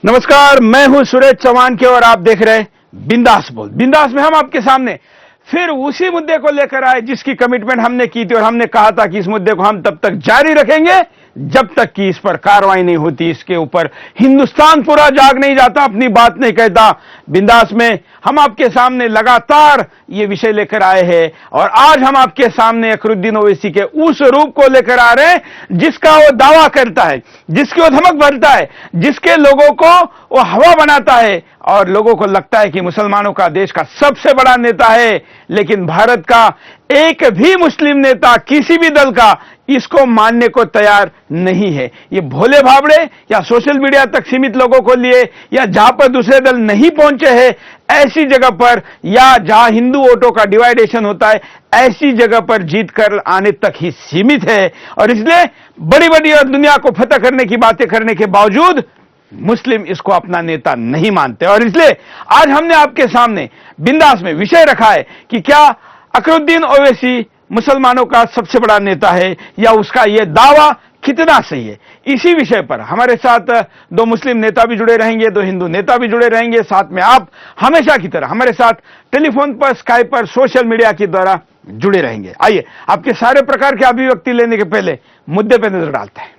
नमस्कार, मैं हूं सुरेश चौहान के और आप देख रहे हैं बिंदास बोल। बिंदास में हम आपके सामने फिर उसी मुद्दे को लेकर आए जिसकी कमिटमेंट हमने की थी और हमने कहा था कि इस मुद्दे को हम तब तक जारी रखेंगे जब तक कि इस पर कार्रवाई नहीं होती, इसके ऊपर हिंदुस्तान पूरा जाग नहीं जाता, अपनी बात नहीं कहता। बिंदास में हम आपके सामने लगातार ये विषय लेकर आए हैं और आज हम आपके सामने अकरुद्दीन ओवैसी के उस रूप को लेकर आ रहे हैं जिसका वो दावा करता है, जिसकी वो धमक भरता है, जिसके लोगों को वो हवा बनाता है और लोगों को लगता है कि मुसलमानों का देश का सबसे बड़ा नेता है। लेकिन भारत का एक भी मुस्लिम नेता किसी भी दल का इसको मानने को तैयार नहीं है। ये भोले भावड़े या सोशल मीडिया तक सीमित लोगों को लिए या जहां पर दूसरे दल नहीं पहुंचे हैं ऐसी जगह पर, या जहां हिंदू वोटों का डिवाइडेशन होता है ऐसी जगह पर जीत कर आने तक ही सीमित है। और इसलिए बड़ी बड़ी और दुनिया को फतह करने की बातें करने के बावजूद मुस्लिम इसको अपना नेता नहीं मानते। और इसलिए आज हमने आपके सामने बिंदास में विषय रखा है कि क्या अकरुद्दीन ओवैसी मुसलमानों का सबसे बड़ा नेता है या उसका यह दावा कितना सही है। इसी विषय पर हमारे साथ दो मुस्लिम नेता भी जुड़े रहेंगे, दो हिंदू नेता भी जुड़े रहेंगे, साथ में आप हमेशा की तरह हमारे साथ टेलीफोन पर, स्काइप पर, सोशल मीडिया के द्वारा जुड़े रहेंगे। आइए आपके सारे प्रकार के अभिव्यक्ति लेने के पहले मुद्दे पर नजर डालते हैं।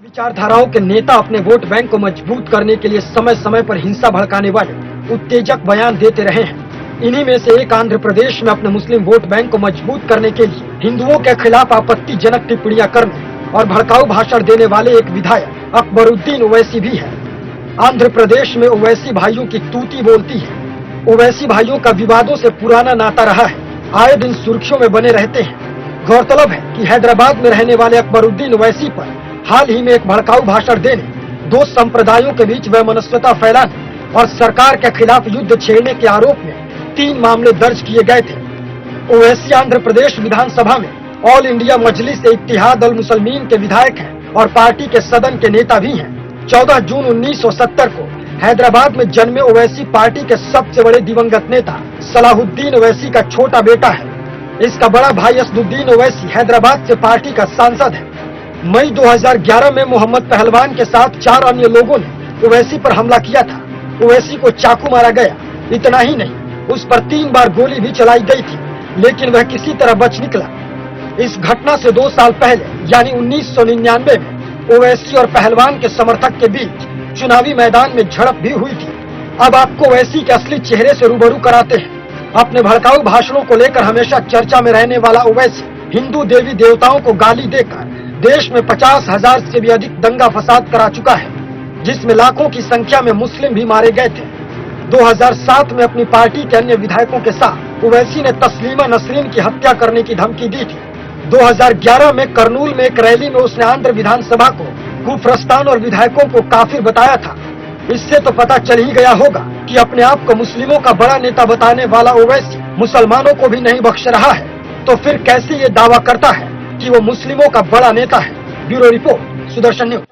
विचारधाराओं के नेता अपने वोट बैंक को मजबूत करने के लिए समय समय पर हिंसा भड़काने वाले उत्तेजक बयान देते रहे हैं। इन्हीं में से एक आंध्र प्रदेश में अपने मुस्लिम वोट बैंक को मजबूत करने के लिए हिंदुओं के खिलाफ आपत्तिजनक टिप्पणियां करने और भड़काऊ भाषण देने वाले एक विधायक अकबरुद्दीन ओवैसी भी है। आंध्र प्रदेश में ओवैसी भाइयों की तूती बोलती है। ओवैसी भाइयों का विवादों से पुराना नाता रहा है, आए दिन सुर्खियों में बने रहते हैं। गौरतलब है कि हैदराबाद में रहने वाले अकबरुद्दीन ओवैसी पर हाल ही में एक भड़काऊ भाषण देने, दो संप्रदायों के बीच वैमनस्यता फैलाने और सरकार के खिलाफ युद्ध छेड़ने के आरोप में 3 मामले दर्ज किए गए थे। ओवैसी आंध्र प्रदेश विधानसभा में ऑल इंडिया मजलिस इत्तेहाद अल मुसलमीन के विधायक हैं और पार्टी के सदन के नेता भी हैं। 14 जून 1970 को हैदराबाद में जन्मे ओवैसी पार्टी के सबसे बड़े दिवंगत नेता सलाहुद्दीन ओवैसी का छोटा बेटा है। इसका बड़ा भाई असदुद्दीन ओवैसी हैदराबाद से पार्टी का सांसद है। मई 2011 में मोहम्मद पहलवान के साथ 4 अन्य लोगों ने ओवैसी पर हमला किया था। ओवैसी को चाकू मारा गया। इतना ही नहीं, उस पर 3 बार गोली भी चलाई गई थी, लेकिन वह किसी तरह बच निकला। इस घटना से 2 साल पहले यानी 1999 में ओवैसी और पहलवान के समर्थक के बीच चुनावी मैदान में झड़प भी हुई थी। अब आपको ओवैसी के असली चेहरे से रूबरू कराते हैं। अपने भड़काऊ भाषणों को लेकर हमेशा चर्चा में रहने वाला ओवैसी हिंदू देवी देवताओं को गाली देकर देश में 50,000 से भी अधिक दंगा फसाद करा चुका है, जिसमें लाखों की संख्या में मुस्लिम भी मारे गए थे। 2007 में अपनी पार्टी के अन्य विधायकों के साथ ओवैसी ने तस्लीमा नसरीन की हत्या करने की धमकी दी थी। 2011 में करनूल में एक रैली में उसने आंध्र विधानसभा को कुप्रस्तान और विधायकों को काफिर बताया था। इससे तो पता चल ही गया होगा कि अपने आप को मुस्लिमों का बड़ा नेता बताने वाला ओवैसी मुसलमानों को भी नहीं बख्श रहा है, तो फिर कैसे ये दावा करता है कि वो मुस्लिमों का बड़ा नेता है। Bureau report, Sudarshan news.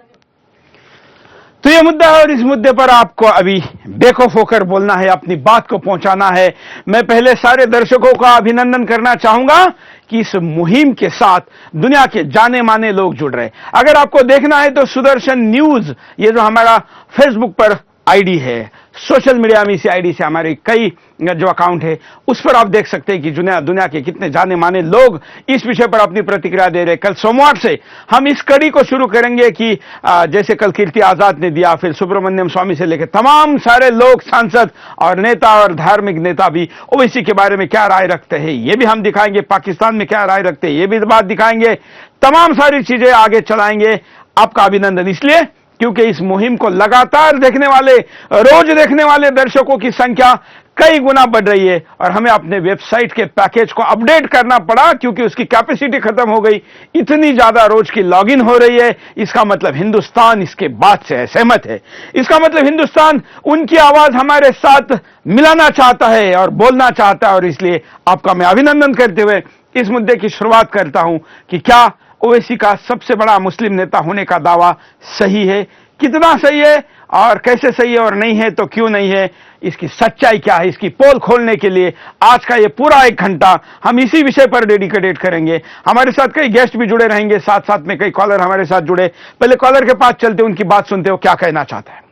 तो ये मुद्दा है और इस मुद्दे पर आपको अभी बेखौफ होकर बोलना है, अपनी बात को पहुंचाना है। मैं पहले सारे दर्शकों का अभिनंदन करना चाहूंगा कि इस मुहिम के साथ दुनिया के जाने माने लोग जुड़ रहे हैं। अगर आपको देखना है तो सुदर्शन न्यूज, ये जो हमारा फेसबुक पर आईडी है, सोशल मीडिया में इसी आईडी से हमारे कई जो अकाउंट है उस पर आप देख सकते हैं कि दुनिया के कितने जाने माने लोग इस विषय पर अपनी प्रतिक्रिया दे रहे हैं। कल सोमवार से हम इस कड़ी को शुरू करेंगे कि जैसे कल कीर्ति आजाद ने दिया, फिर सुब्रमण्यम स्वामी से लेकर तमाम सारे लोग, सांसद और नेता और धार्मिक नेता भी ओवैसी के बारे में क्या राय रखते हैं ये भी हम दिखाएंगे। पाकिस्तान में क्या राय रखते हैं ये भी बात दिखाएंगे। तमाम सारी चीजें आगे चलाएंगे। आपका अभिनंदन इसलिए क्योंकि इस मुहिम को लगातार देखने वाले, रोज देखने वाले दर्शकों की संख्या कई गुना बढ़ रही है और हमें अपने वेबसाइट के पैकेज को अपडेट करना पड़ा क्योंकि उसकी कैपेसिटी खत्म हो गई। इतनी ज्यादा रोज की लॉगिन हो रही है। इसका मतलब हिंदुस्तान इसके बात से सहमत है। इसका मतलब हिंदुस्तान उनकी आवाज हमारे साथ मिलाना चाहता है और बोलना चाहता है। और इसलिए आपका मैं अभिनंदन करते हुए इस मुद्दे की शुरुआत करता हूं कि क्या ओवैसी का सबसे बड़ा मुस्लिम नेता होने का दावा सही है, कितना सही है और कैसे सही है और नहीं है तो क्यों नहीं है, इसकी सच्चाई क्या है, इसकी पोल खोलने के लिए आज का ये पूरा 1 घंटा हम इसी विषय पर डेडिकेटेड करेंगे। हमारे साथ कई गेस्ट भी जुड़े रहेंगे, साथ साथ में कई कॉलर हमारे साथ जुड़े। पहले कॉलर के पास चलते, उनकी बात सुनते हो क्या कहना चाहता है।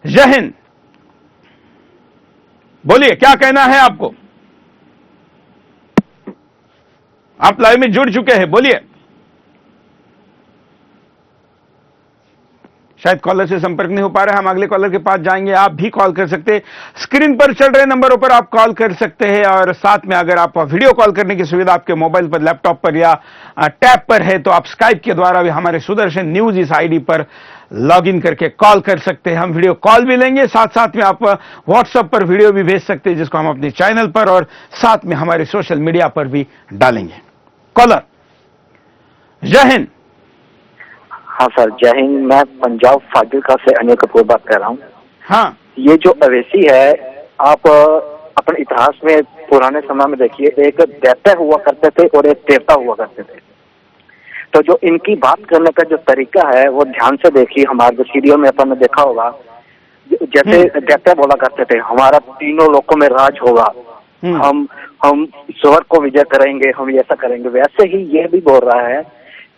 जय हिंद। बोलिए, क्या कहना है आपको? आप लाइव में जुड़ चुके हैं, बोलिए। शायद कॉलर से संपर्क नहीं हो पा रहा है, हम अगले कॉलर के पास जाएंगे। आप भी कॉल कर सकते हैं, स्क्रीन पर चल रहे नंबरों पर आप कॉल कर सकते हैं। और साथ में अगर आप वीडियो कॉल करने की सुविधा आपके मोबाइल पर, लैपटॉप पर या टैब पर है, तो आप स्काइप के द्वारा भी हमारे सुदर्शन न्यूज इस आईडी पर लॉग इन करके कॉल कर सकते हैं। हम वीडियो कॉल भी लेंगे, साथ साथ में आप व्हाट्सएप पर वीडियो भी भेज सकते हैं, जिसको हम अपने चैनल पर और साथ में हमारे सोशल मीडिया पर भी डालेंगे। कॉलर, जय हिंद। हाँ सर, जय हिंद। मैं पंजाब फाजिलका से अनिल कपूर बात कर रहा हूँ। हाँ, ये जो अवैसी है, आप अपने इतिहास में पुराने समय में देखिए, एक दैत्य हुआ करते थे और एक देवता हुआ करते थे। तो जो इनकी बात करने का जो तरीका है वो ध्यान से देखिए। हमारे जो सीरियल में अपन ने देखा होगा, जैसे दैत्य बोला करते थे, हमारा तीनों लोकों में राज होगा, हम स्वर्ग को विजय करेंगे, हम ऐसा करेंगे। वैसे ही ये भी बोल रहा है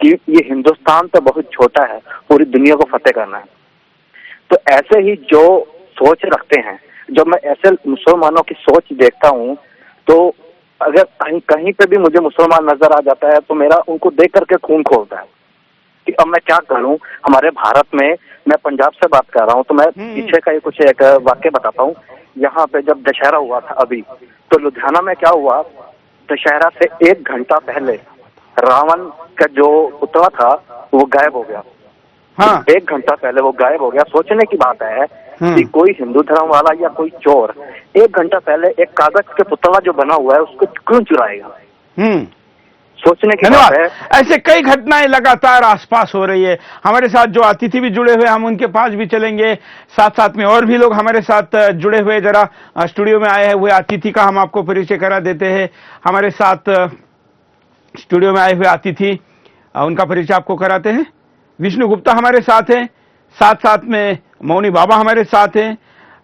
कि ये हिंदुस्तान तो बहुत छोटा है, पूरी दुनिया को फतेह करना है। तो ऐसे ही जो सोच रखते हैं, जब मैं ऐसे मुसलमानों की सोच देखता हूँ, तो अगर कहीं पे भी मुझे मुसलमान नजर आ जाता है तो मेरा उनको देख करके खून खोलता है कि अब मैं क्या करूं। हमारे भारत में, मैं पंजाब से बात कर रहा हूं, तो मैं पीछे का कुछ एक वाक्य बताता हूं। यहाँ पे जब दशहरा हुआ था अभी, तो लुधियाना में क्या हुआ, दशहरा से 1 घंटा पहले रावण का जो पुतला था वो गायब हो गया। हाँ। 1 घंटा पहले वो गायब हो गया। सोचने की बात है कि कोई हिंदू धर्म वाला या कोई चोर 1 घंटा पहले एक कागज के पुतला जो बना हुआ है उसको क्यों चुराएगा? सोचने की बात है। ऐसे कई घटनाएं लगातार आसपास हो रही है। हमारे साथ जो अतिथि भी जुड़े हुए, हम उनके पास भी चलेंगे। साथ साथ में और भी लोग हमारे साथ जुड़े हुए, जरा स्टूडियो में आए हैं हुए अतिथि का हम आपको परिचय करा देते हैं। हमारे साथ स्टूडियो में आए हुए अतिथि, उनका परिचय आपको कराते हैं। विष्णु गुप्ता हमारे साथ हैं, साथ साथ में मौनी बाबा हमारे साथ हैं,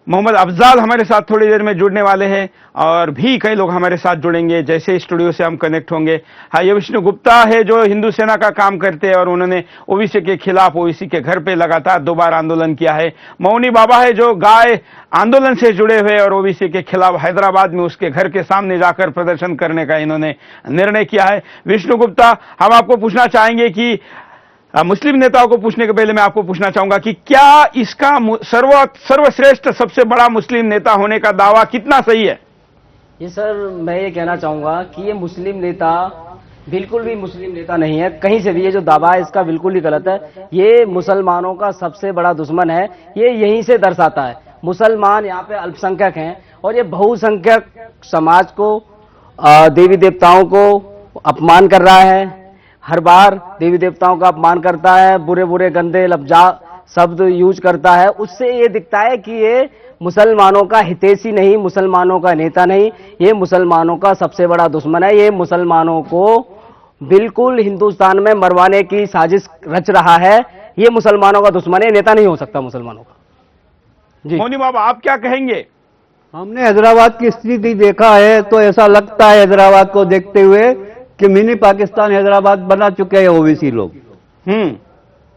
मोहम्मद अफजाल हमारे साथ थोड़ी देर में जुड़ने वाले हैं, और भी कई लोग हमारे साथ जुड़ेंगे जैसे स्टूडियो से हम कनेक्ट होंगे। हाँ, ये विष्णु गुप्ता है जो हिंदू सेना का काम करते हैं और उन्होंने ओबीसी के खिलाफ, ओबीसी के घर पे लगातार 2 बार आंदोलन किया है। मौनी बाबा है जो गाय आंदोलन से जुड़े हुए और ओबीसी के खिलाफ हैदराबाद में उसके घर के सामने जाकर प्रदर्शन करने का इन्होंने निर्णय किया है। विष्णु गुप्ता, हम आपको पूछना चाहेंगे कि मुस्लिम नेताओं को पूछने के पहले मैं आपको पूछना चाहूंगा कि क्या इसका सर्वश्रेष्ठ सबसे बड़ा मुस्लिम नेता होने का दावा कितना सही है? ये सर, मैं ये कहना चाहूंगा कि ये मुस्लिम नेता बिल्कुल भी मुस्लिम नेता नहीं है। कहीं से भी ये जो दावा है इसका बिल्कुल ही गलत है। ये मुसलमानों का सबसे बड़ा दुश्मन है। ये यहीं से दर्शाता है। मुसलमान यहाँ पे अल्पसंख्यक हैं और ये बहुसंख्यक समाज को, देवी देवताओं को अपमान कर रहा है। हर बार देवी देवताओं का अपमान करता है, बुरे बुरे गंदे लफ्जा शब्द यूज करता है। उससे ये दिखता है कि ये मुसलमानों का हितैषी नहीं, मुसलमानों का नेता नहीं, ये मुसलमानों का सबसे बड़ा दुश्मन है। ये मुसलमानों को बिल्कुल हिंदुस्तान में मरवाने की साजिश रच रहा है। ये मुसलमानों का दुश्मन है, नेता नहीं हो सकता मुसलमानों का। जी मोनी बाबा, आप क्या कहेंगे? हमने हैदराबाद की स्थिति देखा है तो ऐसा लगता है हैदराबाद को देखते हुए कि मिनी पाकिस्तान हैदराबाद बना चुके हैं ओबीसी लोग।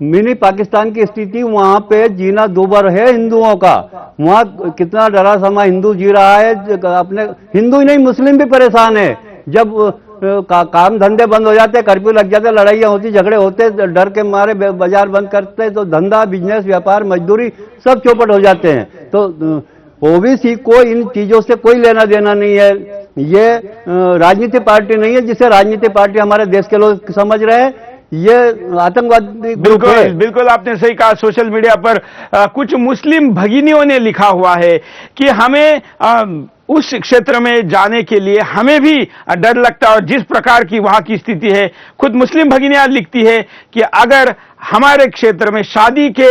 मिनी पाकिस्तान की स्थिति, वहां पे जीना दूभर है हिंदुओं का। वहां कितना डरा समा हिंदू जी रहा है। अपने हिंदू ही नहीं, मुस्लिम भी परेशान है। जब काम धंधे बंद हो जाते, कर्फ्यू लग जाते, लड़ाइयां होती, झगड़े होते, डर के मारे बाजार बंद करते, तो धंधा, बिजनेस, व्यापार, मजदूरी सब चौपट हो जाते हैं। तो ओबीसी को इन चीजों से कोई लेना देना नहीं है। ये राजनीतिक पार्टी नहीं है जिसे राजनीतिक पार्टी हमारे देश के लोग समझ रहे हैं। ये आतंकवादी ग्रुप है। बिल्कुल आपने सही कहा। सोशल मीडिया पर कुछ मुस्लिम भगिनियों ने लिखा हुआ है कि हमें उस क्षेत्र में जाने के लिए हमें भी डर लगता है, और जिस प्रकार की वहां की स्थिति है, खुद मुस्लिम भगिनियां लिखती है कि अगर हमारे क्षेत्र में शादी के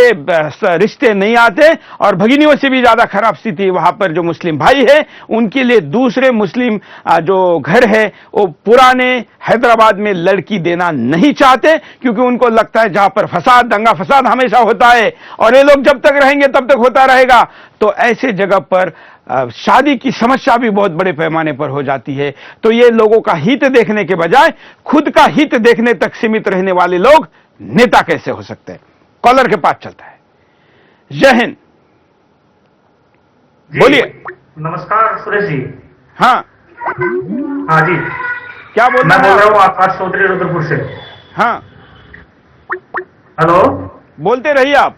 रिश्ते नहीं आते, और भगिनियों से भी ज्यादा खराब स्थिति वहां पर जो मुस्लिम भाई है उनके लिए दूसरे मुस्लिम जो घर है वो पुराने हैदराबाद में लड़की देना नहीं चाहते, क्योंकि उनको लगता है जहां पर फसाद, दंगा फसाद हमेशा होता है और ये लोग जब तक रहेंगे तब तक होता रहेगा। तो ऐसे जगह पर शादी की समस्या भी बहुत बड़े पैमाने पर हो जाती है। तो ये लोगों का हित देखने के बजाय खुद का हित देखने तक सीमित रहने वाले लोग नेता कैसे हो सकते हैं? कॉलर के पास चलता है। जय हिंद। बोलिए। नमस्कार सुरेश जी। हाँ हाँ जी, क्या बोल मैं रहे बोल हैं रहा आप? हूँ आकाश चौधरी रुद्रपुर से। हाँ हेलो। बोलते रहिए आप।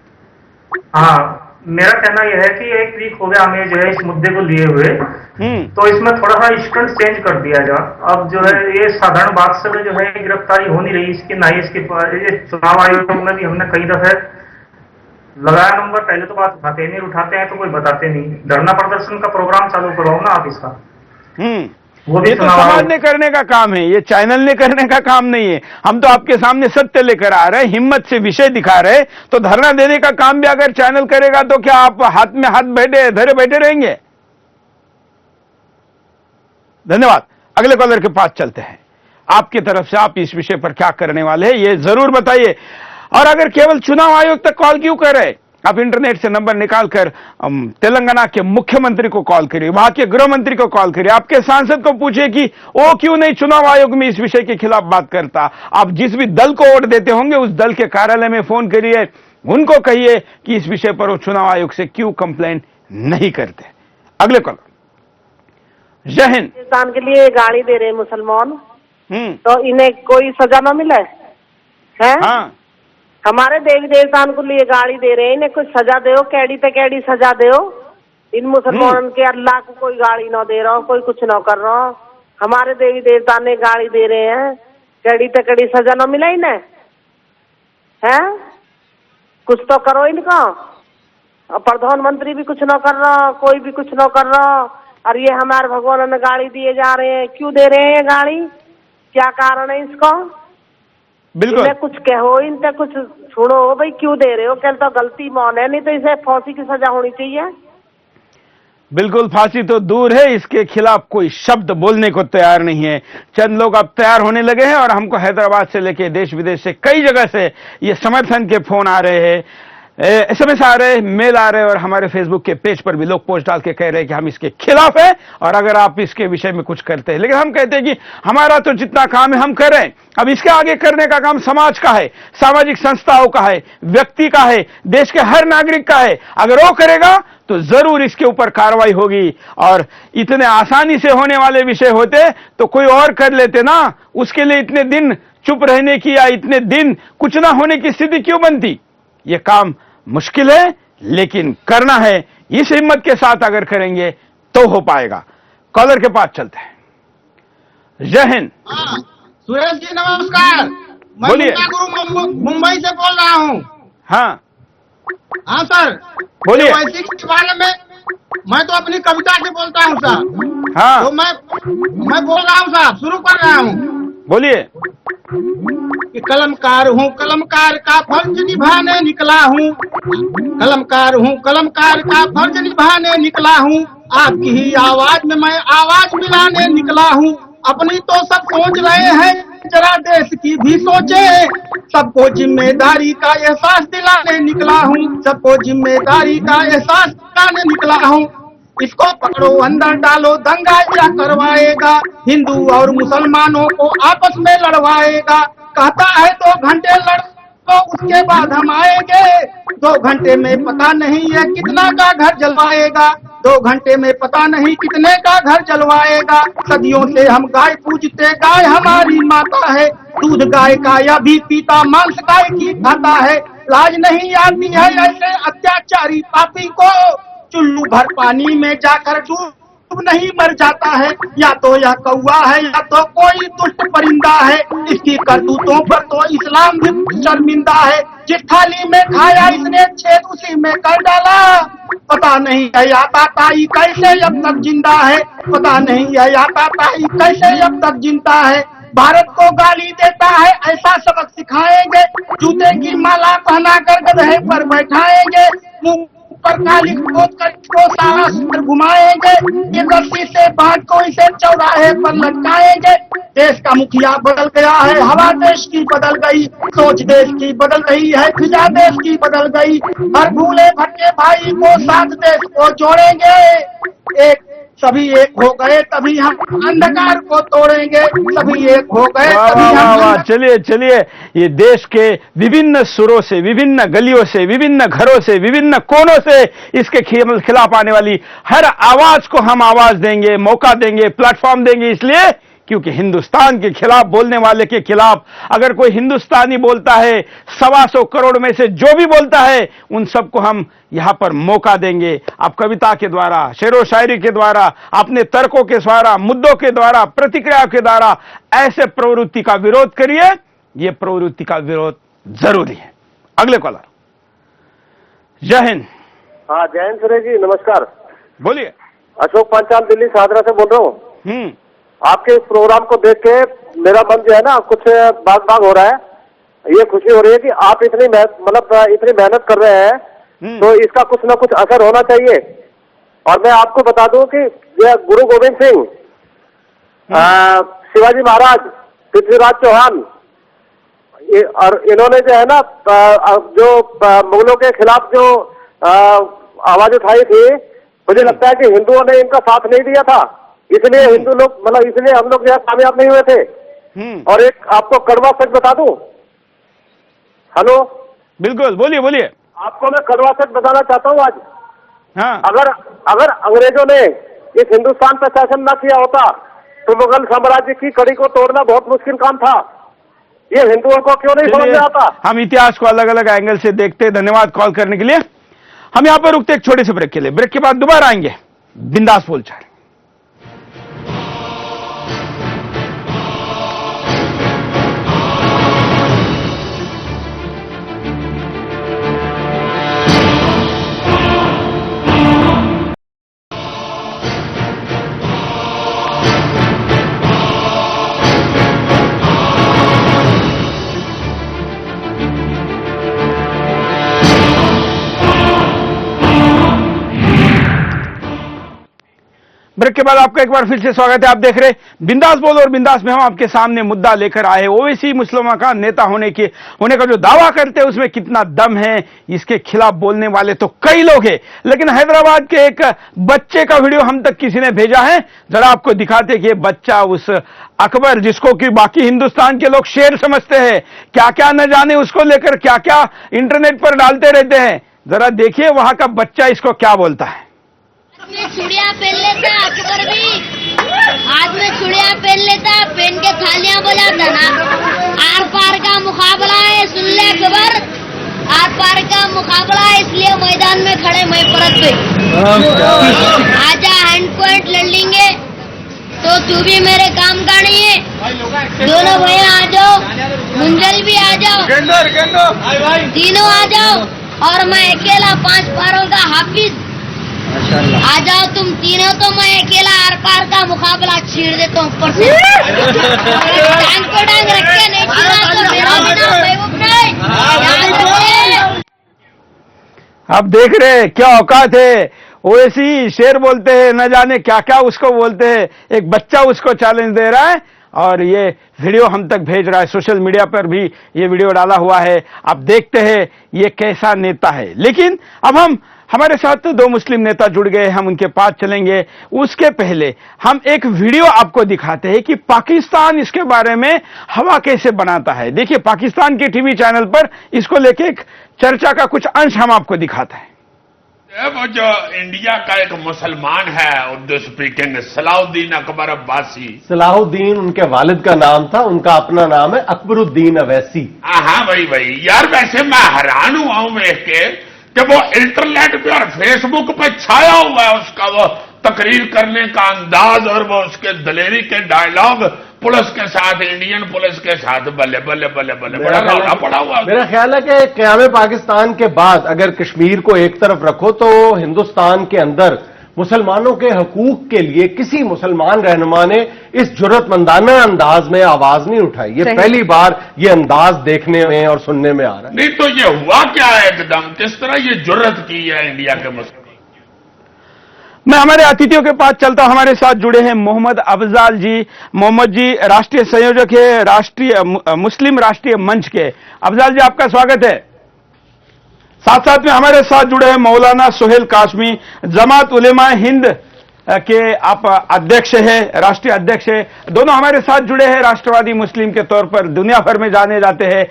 हाँ, मेरा कहना यह है कि 1 वीक हो गया हमें जो है इस मुद्दे को लिए हुए, तो इसमें थोड़ा सा स्टंट चेंज कर दिया जाए। अब जो है ये साधारण बात से जो है गिरफ्तारी हो नहीं रही इसकी, ना ही इसके ये चुनाव आयोग में भी हमने कई दफे लगाया नंबर, पहले तो बात उठाते नहीं, उठाते हैं तो कोई बताते नहीं। धरना प्रदर्शन का प्रोग्राम चालू करवाओ ना आप इसका। वो भी ये तो समाज ने करने का काम है, ये चैनल ने करने का काम नहीं है। हम तो आपके सामने सत्य लेकर आ रहे हैं, हिम्मत से विषय दिखा रहे, तो धरना देने का काम भी अगर चैनल करेगा तो क्या आप हाथ में हाथ धरे बैठे रहेंगे? धन्यवाद। अगले कॉलर के पास चलते हैं। आपकी तरफ से आप इस विषय पर क्या करने वाले हैं ये जरूर बताइए। और अगर केवल चुनाव आयोग तक कॉल क्यों कर रहे हैं? आप इंटरनेट से नंबर निकालकर तेलंगाना के मुख्यमंत्री को कॉल करिए, वहां के गृह मंत्री को कॉल करिए, आपके सांसद को पूछिए कि वो क्यों नहीं चुनाव आयोग में इस विषय के खिलाफ बात करता। आप जिस भी दल को वोट देते होंगे उस दल के कार्यालय में फोन करिए, उनको कहिए कि इस विषय पर वो चुनाव आयोग से क्यों कंप्लेंट नहीं करते। अगले कॉल। जय हिंद। पाकिस्तान के लिए गाड़ी दे रहे मुसलमान, तो इन्हें कोई सजा न मिले है? हाँ, हमारे देवी देवतान को लिए गाड़ी दे रहे हैं, इन्हें कुछ सजा दो, कैडी पे कैडी सजा दो। इन मुसलमानों के अल्लाह को कोई गाड़ी न दे रहा हो, कोई कुछ न कर रहा हो, हमारे देवी देवता ने गाड़ी दे रहे हैं, कैडी पे कैडी सजा न मिले इन्हें है? कुछ तो करो इनका। प्रधानमंत्री भी कुछ न कर रहा, कोई भी कुछ न कर रहा, और ये हमारे भगवान ने गाड़ी दिए जा रहे हैं। क्यों दे रहे हैं गाड़ी? क्या कारण है इसका? बिल्कुल। कुछ कहो, इनसे कुछ सुनो भाई, क्यों दे रहे हो? कल तो गलती मान है, नहीं तो इसे फांसी की सजा होनी चाहिए। बिल्कुल, फांसी तो दूर है, इसके खिलाफ कोई शब्द बोलने को तैयार नहीं है। चंद लोग अब तैयार होने लगे हैं और हमको हैदराबाद से लेके देश विदेश से कई जगह से ये समर्थन के फोन आ रहे हैं, SMS आ रहे, मेल आ रहे, और हमारे फेसबुक के पेज पर भी लोग पोस्ट डाल के कह रहे हैं कि हम इसके खिलाफ हैं और अगर आप इसके विषय में कुछ करते हैं। लेकिन हम कहते हैं कि हमारा तो जितना काम है हम करें, अब इसके आगे करने का काम समाज का है, सामाजिक संस्थाओं का है, व्यक्ति का है, देश के हर नागरिक का है। अगर वो करेगा तो जरूर इसके ऊपर कार्रवाई होगी। और इतने आसानी से होने वाले विषय होते तो कोई और कर लेते ना, उसके लिए इतने दिन चुप रहने की या इतने दिन कुछ ना होने की स्थिति क्यों बनती? ये काम मुश्किल है लेकिन करना है। इस हिम्मत के साथ अगर करेंगे तो हो पाएगा। कॉलर के पास चलते हैं। जय हिंद। सुरेश जी नमस्कार। मैं बोलिए। मुंबई से बोल रहा हूँ। हाँ हाँ सर, बोलिए। वैश्विक के बारे में मैं तो अपनी कविता से बोलता हूँ सर। हाँ तो मैं बोल रहा हूँ साहब, शुरू कर रहा हूँ। बोलिए। कि कलमकार हूँ, कलमकार का फर्ज निभाने निकला हूँ। कलमकार हूँ, कलमकार का फर्ज निभाने निकला हूँ। आपकी ही आवाज में मैं आवाज मिलाने निकला हूँ। अपनी तो सब सोच रहे हैं, जरा देश की भी सोचे। सबको जिम्मेदारी का एहसास दिलाने निकला हूँ। सबको जिम्मेदारी का एहसास दिलाने निकला हूँ। इसको पकड़ो, अंदर डालो, दंगा या करवाएगा। हिंदू और मुसलमानों को आपस में लड़वाएगा। कहता है 2 घंटे लड़ो, उसके बाद हम आएंगे। 2 घंटे में पता नहीं है कितना का घर जलवाएगा। 2 घंटे में पता नहीं कितने का घर जलवाएगा। सदियों से हम गाय पूजते, गाय हमारी माता है। दूध गाय का या भी पीता, मांस गाय की खाता है। लाज नहीं आती है ऐसे अत्याचारी पापी को। चुल्लू भर पानी में जाकर डूब नहीं मर जाता है। या तो यह कौवा है या तो कोई दुष्ट परिंदा है। इसकी करतूतों पर तो इस्लाम भी शर्मिंदा है। जिस थाली में खाया इसने छेद उसी में कर डाला। पता नहीं है आता ताई कैसे अब तक जिंदा है। पता नहीं है आता ताई कैसे अब तक जिंदा है। भारत को गाली देता है, ऐसा सबक सिखाएंगे। जूते की माला पहना कर गधे पर बैठाएंगे। मुंह पर काली खोद कर इसको सारा सूत्र घुमाएंगे। ये रस्सी से बांध को इसे चौराहे पर लटकाएंगे। देश का मुखिया बदल गया है, हवा देश की बदल गई। सोच देश की बदल रही है, फिजा देश की बदल गई। हर भूले भटके भाई को साथ देश को जोड़ेंगे। एक सभी एक हो गए तभी हम अंधकार को तोड़ेंगे, सभी एक हो गए वाह तभी वाह वाह हम वाह, चलिए चलिए, ये देश के विभिन्न सुरों से, विभिन्न गलियों से, विभिन्न घरों से, विभिन्न कोनों से इसके खिलाफ आने वाली हर आवाज को हम आवाज देंगे, मौका देंगे, प्लेटफॉर्म देंगे, इसलिए क्योंकि हिंदुस्तान के खिलाफ बोलने वाले के खिलाफ अगर कोई हिंदुस्तानी बोलता है, 125 करोड़ में से जो भी बोलता है, उन सबको हम यहां पर मौका देंगे। आप कविता के द्वारा, शेरो शायरी के द्वारा, अपने तर्कों के द्वारा, मुद्दों के द्वारा, प्रतिक्रिया के द्वारा ऐसे प्रवृत्ति का विरोध करिए। यह प्रवृत्ति का विरोध जरूरी है। अगले कॉलर। जय हिंद। हाँ, जय हिंद सुरेश जी, नमस्कार। बोलिए। अशोक पांचाल, दिल्ली सादरा से बोल रहा हूँ। आपके इस प्रोग्राम को देख के मेरा मन जो है ना कुछ बाग हो रहा है। ये खुशी हो रही है कि आप इतनी मेहनत कर रहे हैं, तो इसका कुछ ना कुछ असर होना चाहिए। और मैं आपको बता दूं कि ये गुरु गोविंद सिंह, शिवाजी महाराज, पृथ्वीराज चौहान, और इन्होंने जो है ना जो मुगलों के खिलाफ जो आवाज उठाई थी, मुझे लगता है कि हिंदुओं ने इनका साथ नहीं दिया था, इसलिए हिंदू लोग इसलिए हम लोग यहाँ कामयाब नहीं हुए थे। और एक आपको कड़वा सच बता दूं। हेलो, बिल्कुल, बोलिए बोलिए। आपको मैं कड़वा सच बताना चाहता हूँ आज। हाँ। अगर अंग्रेजों ने इस हिंदुस्तान पर शासन न किया होता तो मुगल साम्राज्य की कड़ी को तोड़ना बहुत मुश्किल काम था। ये हिंदुओं को क्यों नहीं समझ में आता? हम इतिहास को अलग अलग एंगल से देखते। धन्यवाद कॉल करने के लिए। हम यहां पर रुकते एक छोटे से ब्रेक के लिए। ब्रेक के बाद दोबारा आएंगे बिंदास बोलचाल। ब्रेक के बाद आपका एक बार फिर से स्वागत है। आप देख रहे बिंदास बोल, और बिंदास में हम आपके सामने मुद्दा लेकर आए। ओवैसी मुसलमान का नेता होने का जो दावा करते हैं उसमें कितना दम है, इसके खिलाफ बोलने वाले तो कई लोग हैं। लेकिन हैदराबाद के एक बच्चे का वीडियो हम तक किसी ने भेजा है, जरा आपको दिखाते कि बच्चा उस अकबर, जिसको कि बाकी हिंदुस्तान के लोग शेर समझते हैं, क्या क्या न जाने उसको लेकर क्या क्या इंटरनेट पर डालते रहते हैं। जरा देखिए वहां का बच्चा इसको क्या बोलता है। चूड़िया पहन लेता अकबर भी, हाथ में चूड़िया पहन लेता, पहन के थालियां बजाता ना। आर पार का मुकाबला है, सुन ले अकबर, आर पार का मुकाबला है, इसलिए मैदान में खड़े मैं परत पे। आजा हैंड पॉइंट लड़ लेंगे, तो तू भी मेरे काम का नहीं है। दोनों भैया आ जाओ, मुंजल भी आ जाओ, तीनों आ जाओ, और मैं अकेला 5 पारों का हाफिज आ जाओ तुम तीनों, तो मैं अकेला आर पार का मुकाबला छीड़ देता हूँ ऊपर से। टांग पे टांग रख के नहीं छीड़ा तो मेरा नाम महबूब नहीं, याद रखिए। आप देख रहे हैं क्या औकात है। ओवैसी शेर बोलते हैं, न जाने क्या क्या उसको बोलते हैं। एक बच्चा उसको चैलेंज दे रहा है और ये वीडियो हम तक भेज रहा है। सोशल मीडिया पर भी ये वीडियो डाला हुआ है। आप देखते हैं ये कैसा नेता है। लेकिन अब हमारे साथ 2 मुस्लिम नेता जुड़ गए, हम उनके पास चलेंगे। उसके पहले हम एक वीडियो आपको दिखाते हैं कि पाकिस्तान इसके बारे में हवा कैसे बनाता है। देखिए, पाकिस्तान के टीवी चैनल पर इसको लेके एक चर्चा का कुछ अंश हम आपको दिखाते हैं। वो जो इंडिया का एक मुसलमान है, उर्दू स्पीकिंग, सलाहुद्दीन अकबर अब्बासी। सलाहुद्दीन उनके वालिद का नाम था, उनका अपना नाम है अकबरुद्दीन अवैसी। हाँ वही यार। वैसे मैं हैरान हुआ हूं देख के कि वो इंटरनेट पे और फेसबुक पे छाया हुआ है उसका वो तकरीर करने का अंदाज, और वो उसके दलेरी के डायलॉग पुलिस के साथ, इंडियन पुलिस के साथ। बल्ले बल्ले बल्ले बल्ले, बड़ा रौला पड़ा हुआ। मेरा ख्याल है कि क़याम पाकिस्तान के बाद अगर कश्मीर को एक तरफ रखो तो हिंदुस्तान के अंदर मुसलमानों के हकूक के लिए किसी मुसलमान रहनुमा ने इस जुर्रतमंदाना अंदाज में आवाज नहीं उठाई। ये पहली बार ये अंदाज देखने में और सुनने में आ रहा है। नहीं तो ये हुआ क्या है एकदम, किस तरह ये जुर्रत की है इंडिया के मुसलमान। मैं हमारे अतिथियों के पास चलता हूं। हमारे साथ जुड़े हैं मोहम्मद अफजाल जी। मोहम्मद जी राष्ट्रीय संयोजक है राष्ट्रीय मुस्लिम राष्ट्रीय मंच के। अफजाल जी, आपका स्वागत है। साथ साथ में हमारे साथ जुड़े हैं मौलाना सोहेल कासमी, जमात उलेमा हिंद के आप अध्यक्ष है, राष्ट्रीय अध्यक्ष है, दोनों हमारे साथ जुड़े हैं राष्ट्रवादी मुस्लिम के तौर पर, दुनिया भर में जाने जाते हैं।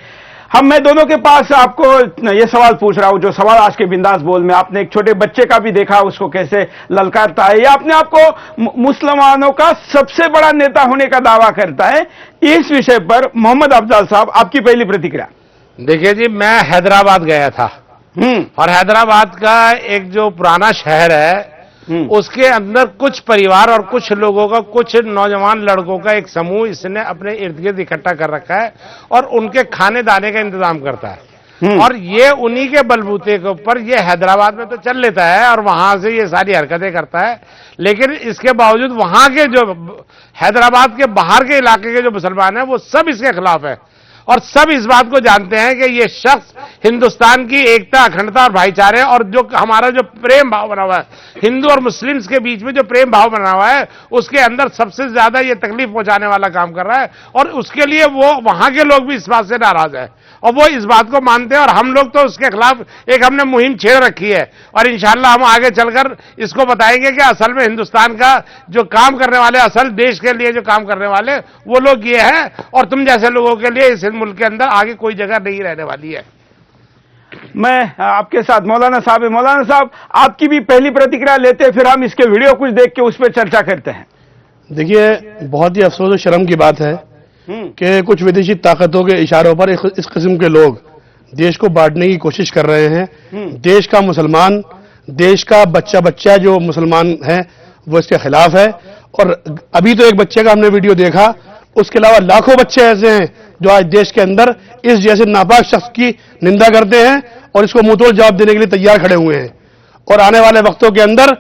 मैं दोनों के पास आपको ये सवाल पूछ रहा हूं, जो सवाल आज के बिंदास बोल में आपने एक छोटे बच्चे का भी देखा, उसको कैसे ललकारता है, या अपने आपको मुसलमानों का सबसे बड़ा नेता होने का दावा करता है। इस विषय पर मोहम्मद अफजल साहब, आपकी पहली प्रतिक्रिया। देखिए जी, मैं हैदराबाद गया था और हैदराबाद का एक जो पुराना शहर है उसके अंदर कुछ परिवार और कुछ लोगों का, कुछ नौजवान लड़कों का एक समूह इसने अपने इर्द गिर्द इकट्ठा कर रखा है और उनके खाने दाने का इंतजाम करता है। और ये उन्हीं के बलबूते के ऊपर ये हैदराबाद में तो चल लेता है और वहां से ये सारी हरकतें करता है, लेकिन इसके बावजूद वहां के जो हैदराबाद के बाहर के इलाके के जो मुसलमान हैं वो सब इसके खिलाफ है और सब इस बात को जानते हैं कि ये शख्स हिंदुस्तान की एकता, अखंडता और भाईचारे और जो हमारा जो प्रेम भाव बना हुआ है, हिंदू और मुस्लिम्स के बीच में जो प्रेम भाव बना हुआ है, उसके अंदर सबसे ज्यादा ये तकलीफ पहुंचाने वाला काम कर रहा है। और उसके लिए वो वहां के लोग भी इस बात से नाराज है और वो इस बात को मानते हैं और हम लोग तो उसके खिलाफ एक हमने मुहिम छेड़ रखी है और इंशाल्लाह हम आगे चलकर इसको बताएंगे कि असल में हिंदुस्तान का जो काम करने वाले, असल देश के लिए जो काम करने वाले वो लोग ये हैं और तुम जैसे लोगों के लिए इस मुल्क के अंदर आगे कोई जगह नहीं रहने वाली है। मैं आपके साथ मौलाना साहब है। मौलाना साहब, आपकी भी पहली प्रतिक्रिया लेते हैं, फिर हम इसके वीडियो कुछ देख के उस पर चर्चा करते हैं। देखिए, बहुत ही अफसोस और शर्म की बात है कि कुछ विदेशी ताकतों के इशारों पर इस किस्म के लोग देश को बांटने की कोशिश कर रहे हैं। देश का मुसलमान, देश का बच्चा बच्चा जो मुसलमान है वो इसके खिलाफ है। और अभी तो एक बच्चे का हमने वीडियो देखा, उसके अलावा लाखों बच्चे ऐसे हैं जो आज देश के अंदर इस जैसे नापाक शख्स की निंदा करते हैं और इसको मुंहतोड़ जवाब देने के लिए तैयार खड़े हुए हैं। और आने वाले वक्तों के अंदर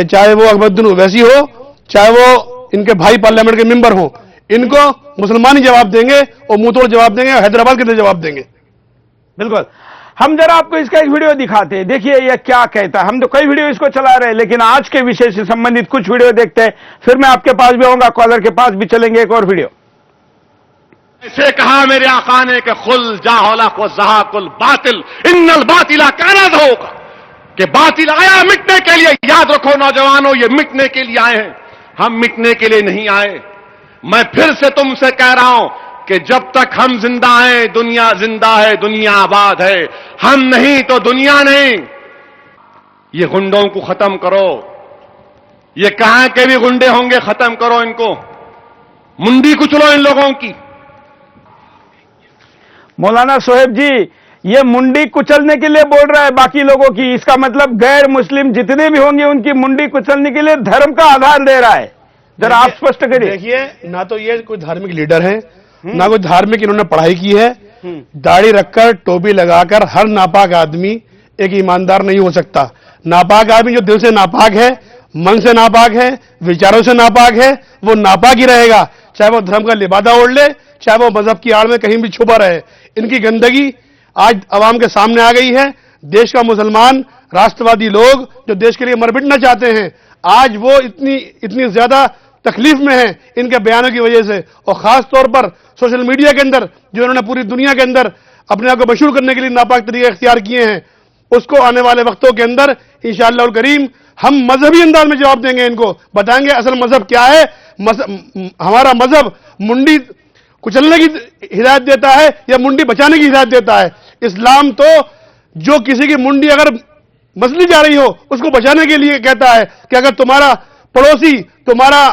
चाहे वो अकबरुद्दीन ओवैसी हो, चाहे वो इनके भाई पार्लियामेंट के मेंबर हो, इनको मुसलमान ही जवाब देंगे और मुंहतोड़ जवाब देंगे और हैदराबाद के लिए जवाब देंगे। बिल्कुल, हम जरा आपको इसका एक वीडियो दिखाते हैं, देखिए यह क्या कहता है। हम तो कई वीडियो इसको चला रहे हैं, लेकिन आज के विषय से संबंधित कुछ वीडियो देखते हैं, फिर मैं आपके पास भी आऊंगा, कॉलर के पास भी चलेंगे। एक और वीडियो। ऐसे कहा मेरे आका ने कि खुल जाहला को जहाकुल बातिल इन्नल बातिला काना ज़हूका, कि बातिल आया मिटने के लिए। याद रखो नौजवानों, ये मिटने के लिए आए हैं, हम मिटने के लिए नहीं आए। मैं फिर से तुमसे कह रहा हूं कि जब तक हम जिंदा हैं दुनिया जिंदा है, दुनिया आबाद है। हम नहीं तो दुनिया नहीं। ये गुंडों को खत्म करो, ये कहां के भी गुंडे होंगे खत्म करो इनको, मुंडी कुचलो इन लोगों की। मौलाना सोहेब जी, ये मुंडी कुचलने के लिए बोल रहा है बाकी लोगों की, इसका मतलब गैर मुस्लिम जितने भी होंगे उनकी मुंडी कुचलने के लिए धर्म का आधार दे रहा है। जरा आप स्पष्ट करिए। देखिए, ना तो ये कोई धार्मिक लीडर है, ना कोई धार्मिक इन्होंने पढ़ाई की है। दाढ़ी रखकर, टोपी लगाकर हर नापाक आदमी एक ईमानदार नहीं हो सकता। नापाक आदमी जो दिल से नापाक है, मन से नापाक है, विचारों से नापाक है, वो नापाक ही रहेगा, चाहे वो धर्म का लिबादा ओढ़ ले, चाहे वो मजहब की आड़ में कहीं भी छुपा रहे। इनकी गंदगी आज अवाम के सामने आ गई है। देश का मुसलमान, राष्ट्रवादी लोग जो देश के लिए मर मिटना चाहते हैं, आज वो इतनी ज्यादा तकलीफ में है इनके बयानों की वजह से। और खास तौर पर सोशल मीडिया के अंदर जो इन्होंने पूरी दुनिया के अंदर अपने आप को मशहूर करने के लिए नापाक तरीके इख्तियार किए हैं, उसको आने वाले वक्तों के अंदर इंशाअल्लाह करीम हम मजहबी अंदाज में जवाब देंगे। इनको बताएंगे असल मजहब क्या है। हमारा मजहब मुंडी कुचलने की हिदायत देता है या मुंडी बचाने की हिदायत देता है। इस्लाम तो जो किसी की मुंडी अगर मसली जा रही हो उसको बचाने के लिए कहता है कि अगर तुम्हारा पड़ोसी, तुम्हारा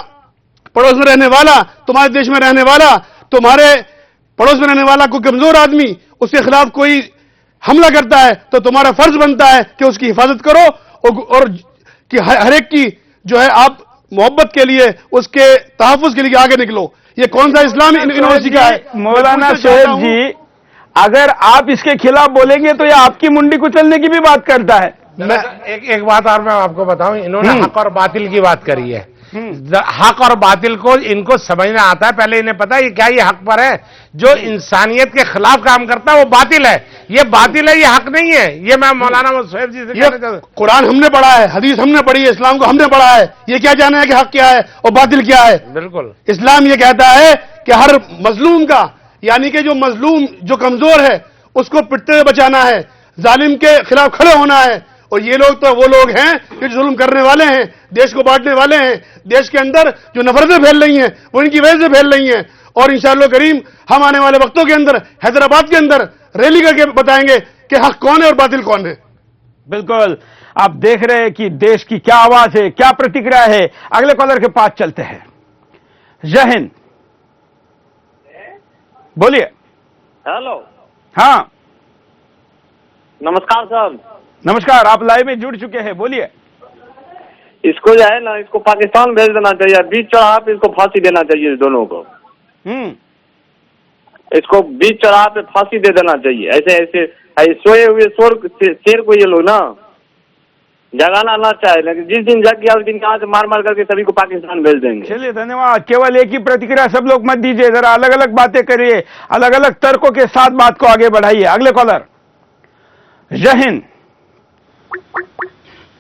पड़ोस में रहने वाला, तुम्हारे देश में रहने वाला, तुम्हारे पड़ोस में रहने वाला कोई कमजोर आदमी उसके खिलाफ कोई हमला करता है तो तुम्हारा फर्ज बनता है कि उसकी हिफाजत करो और कि हर एक की जो है आप मोहब्बत के लिए, उसके तहफ्फुज के लिए आगे निकलो। ये कौन सा इस्लाम इन्होंने सीखा है? मौलाना सोहेब जी, अगर आप इसके खिलाफ बोलेंगे तो ये आपकी मुंडी कुचलने की भी बात करता है। मैं एक बात और मैं आपको बताऊं, इन्होंने हक और बातिल की बात करी है। हक और बातिल को इनको समझना आता है। पहले इन्हें पता है ये क्या, ये हक पर है। जो इंसानियत के खिलाफ काम करता है वो बातिल है। ये बातिल है, ये हक नहीं है। ये मैं मौलाना सोहेब जी से कहना चाहता हूं। कुरान हमने पढ़ा है, हदीस हमने पढ़ी है, इस्लाम को हमने पढ़ा है। ये क्या जाना है कि हक क्या है और बातिल क्या है? बिल्कुल, इस्लाम ये कहता है कि हर मजलूम का, यानी कि जो मजलूम जो कमजोर है उसको पिटते हुए बचाना है, जालिम के खिलाफ खड़े होना है। और ये लोग तो वो लोग हैं जो जुल्म करने वाले हैं, देश को बांटने वाले हैं। देश के अंदर जो नफरतें फैल रही हैं वो इनकी वजह से फैल रही हैं। और इंशाअल्लाह करीम हम आने वाले वक्तों के अंदर हैदराबाद के अंदर रैली करके बताएंगे कि हक कौन है और बातिल कौन है। बिल्कुल, आप देख रहे हैं कि देश की क्या आवाज है, क्या प्रतिक्रिया है। अगले कॉलर के पास चलते हैं। जय हिंद, बोलिए। हेलो, हाँ नमस्कार सर। नमस्कार, आप लाइव में जुड़ चुके हैं, बोलिए। इसको जो है ना, इसको पाकिस्तान भेज देना चाहिए, बीच चौराहा पे इसको फांसी देना चाहिए दोनों को। इसको बीच चौराहा पे फांसी दे देना चाहिए। ऐसे सोए हुए शेर को ये लोग ना जगाना ना चाहे, लेकिन जिस दिन जग गया उस दिन यहाँ से मार मार करके सभी को पाकिस्तान भेज देंगे। चलिए, धन्यवाद। केवल एक ही प्रतिक्रिया सब लोग मत दीजिए, जरा अलग अलग बातें करिए, अलग अलग तर्कों के साथ बात को आगे बढ़ाइए। अगले कॉलर। जय हिंद।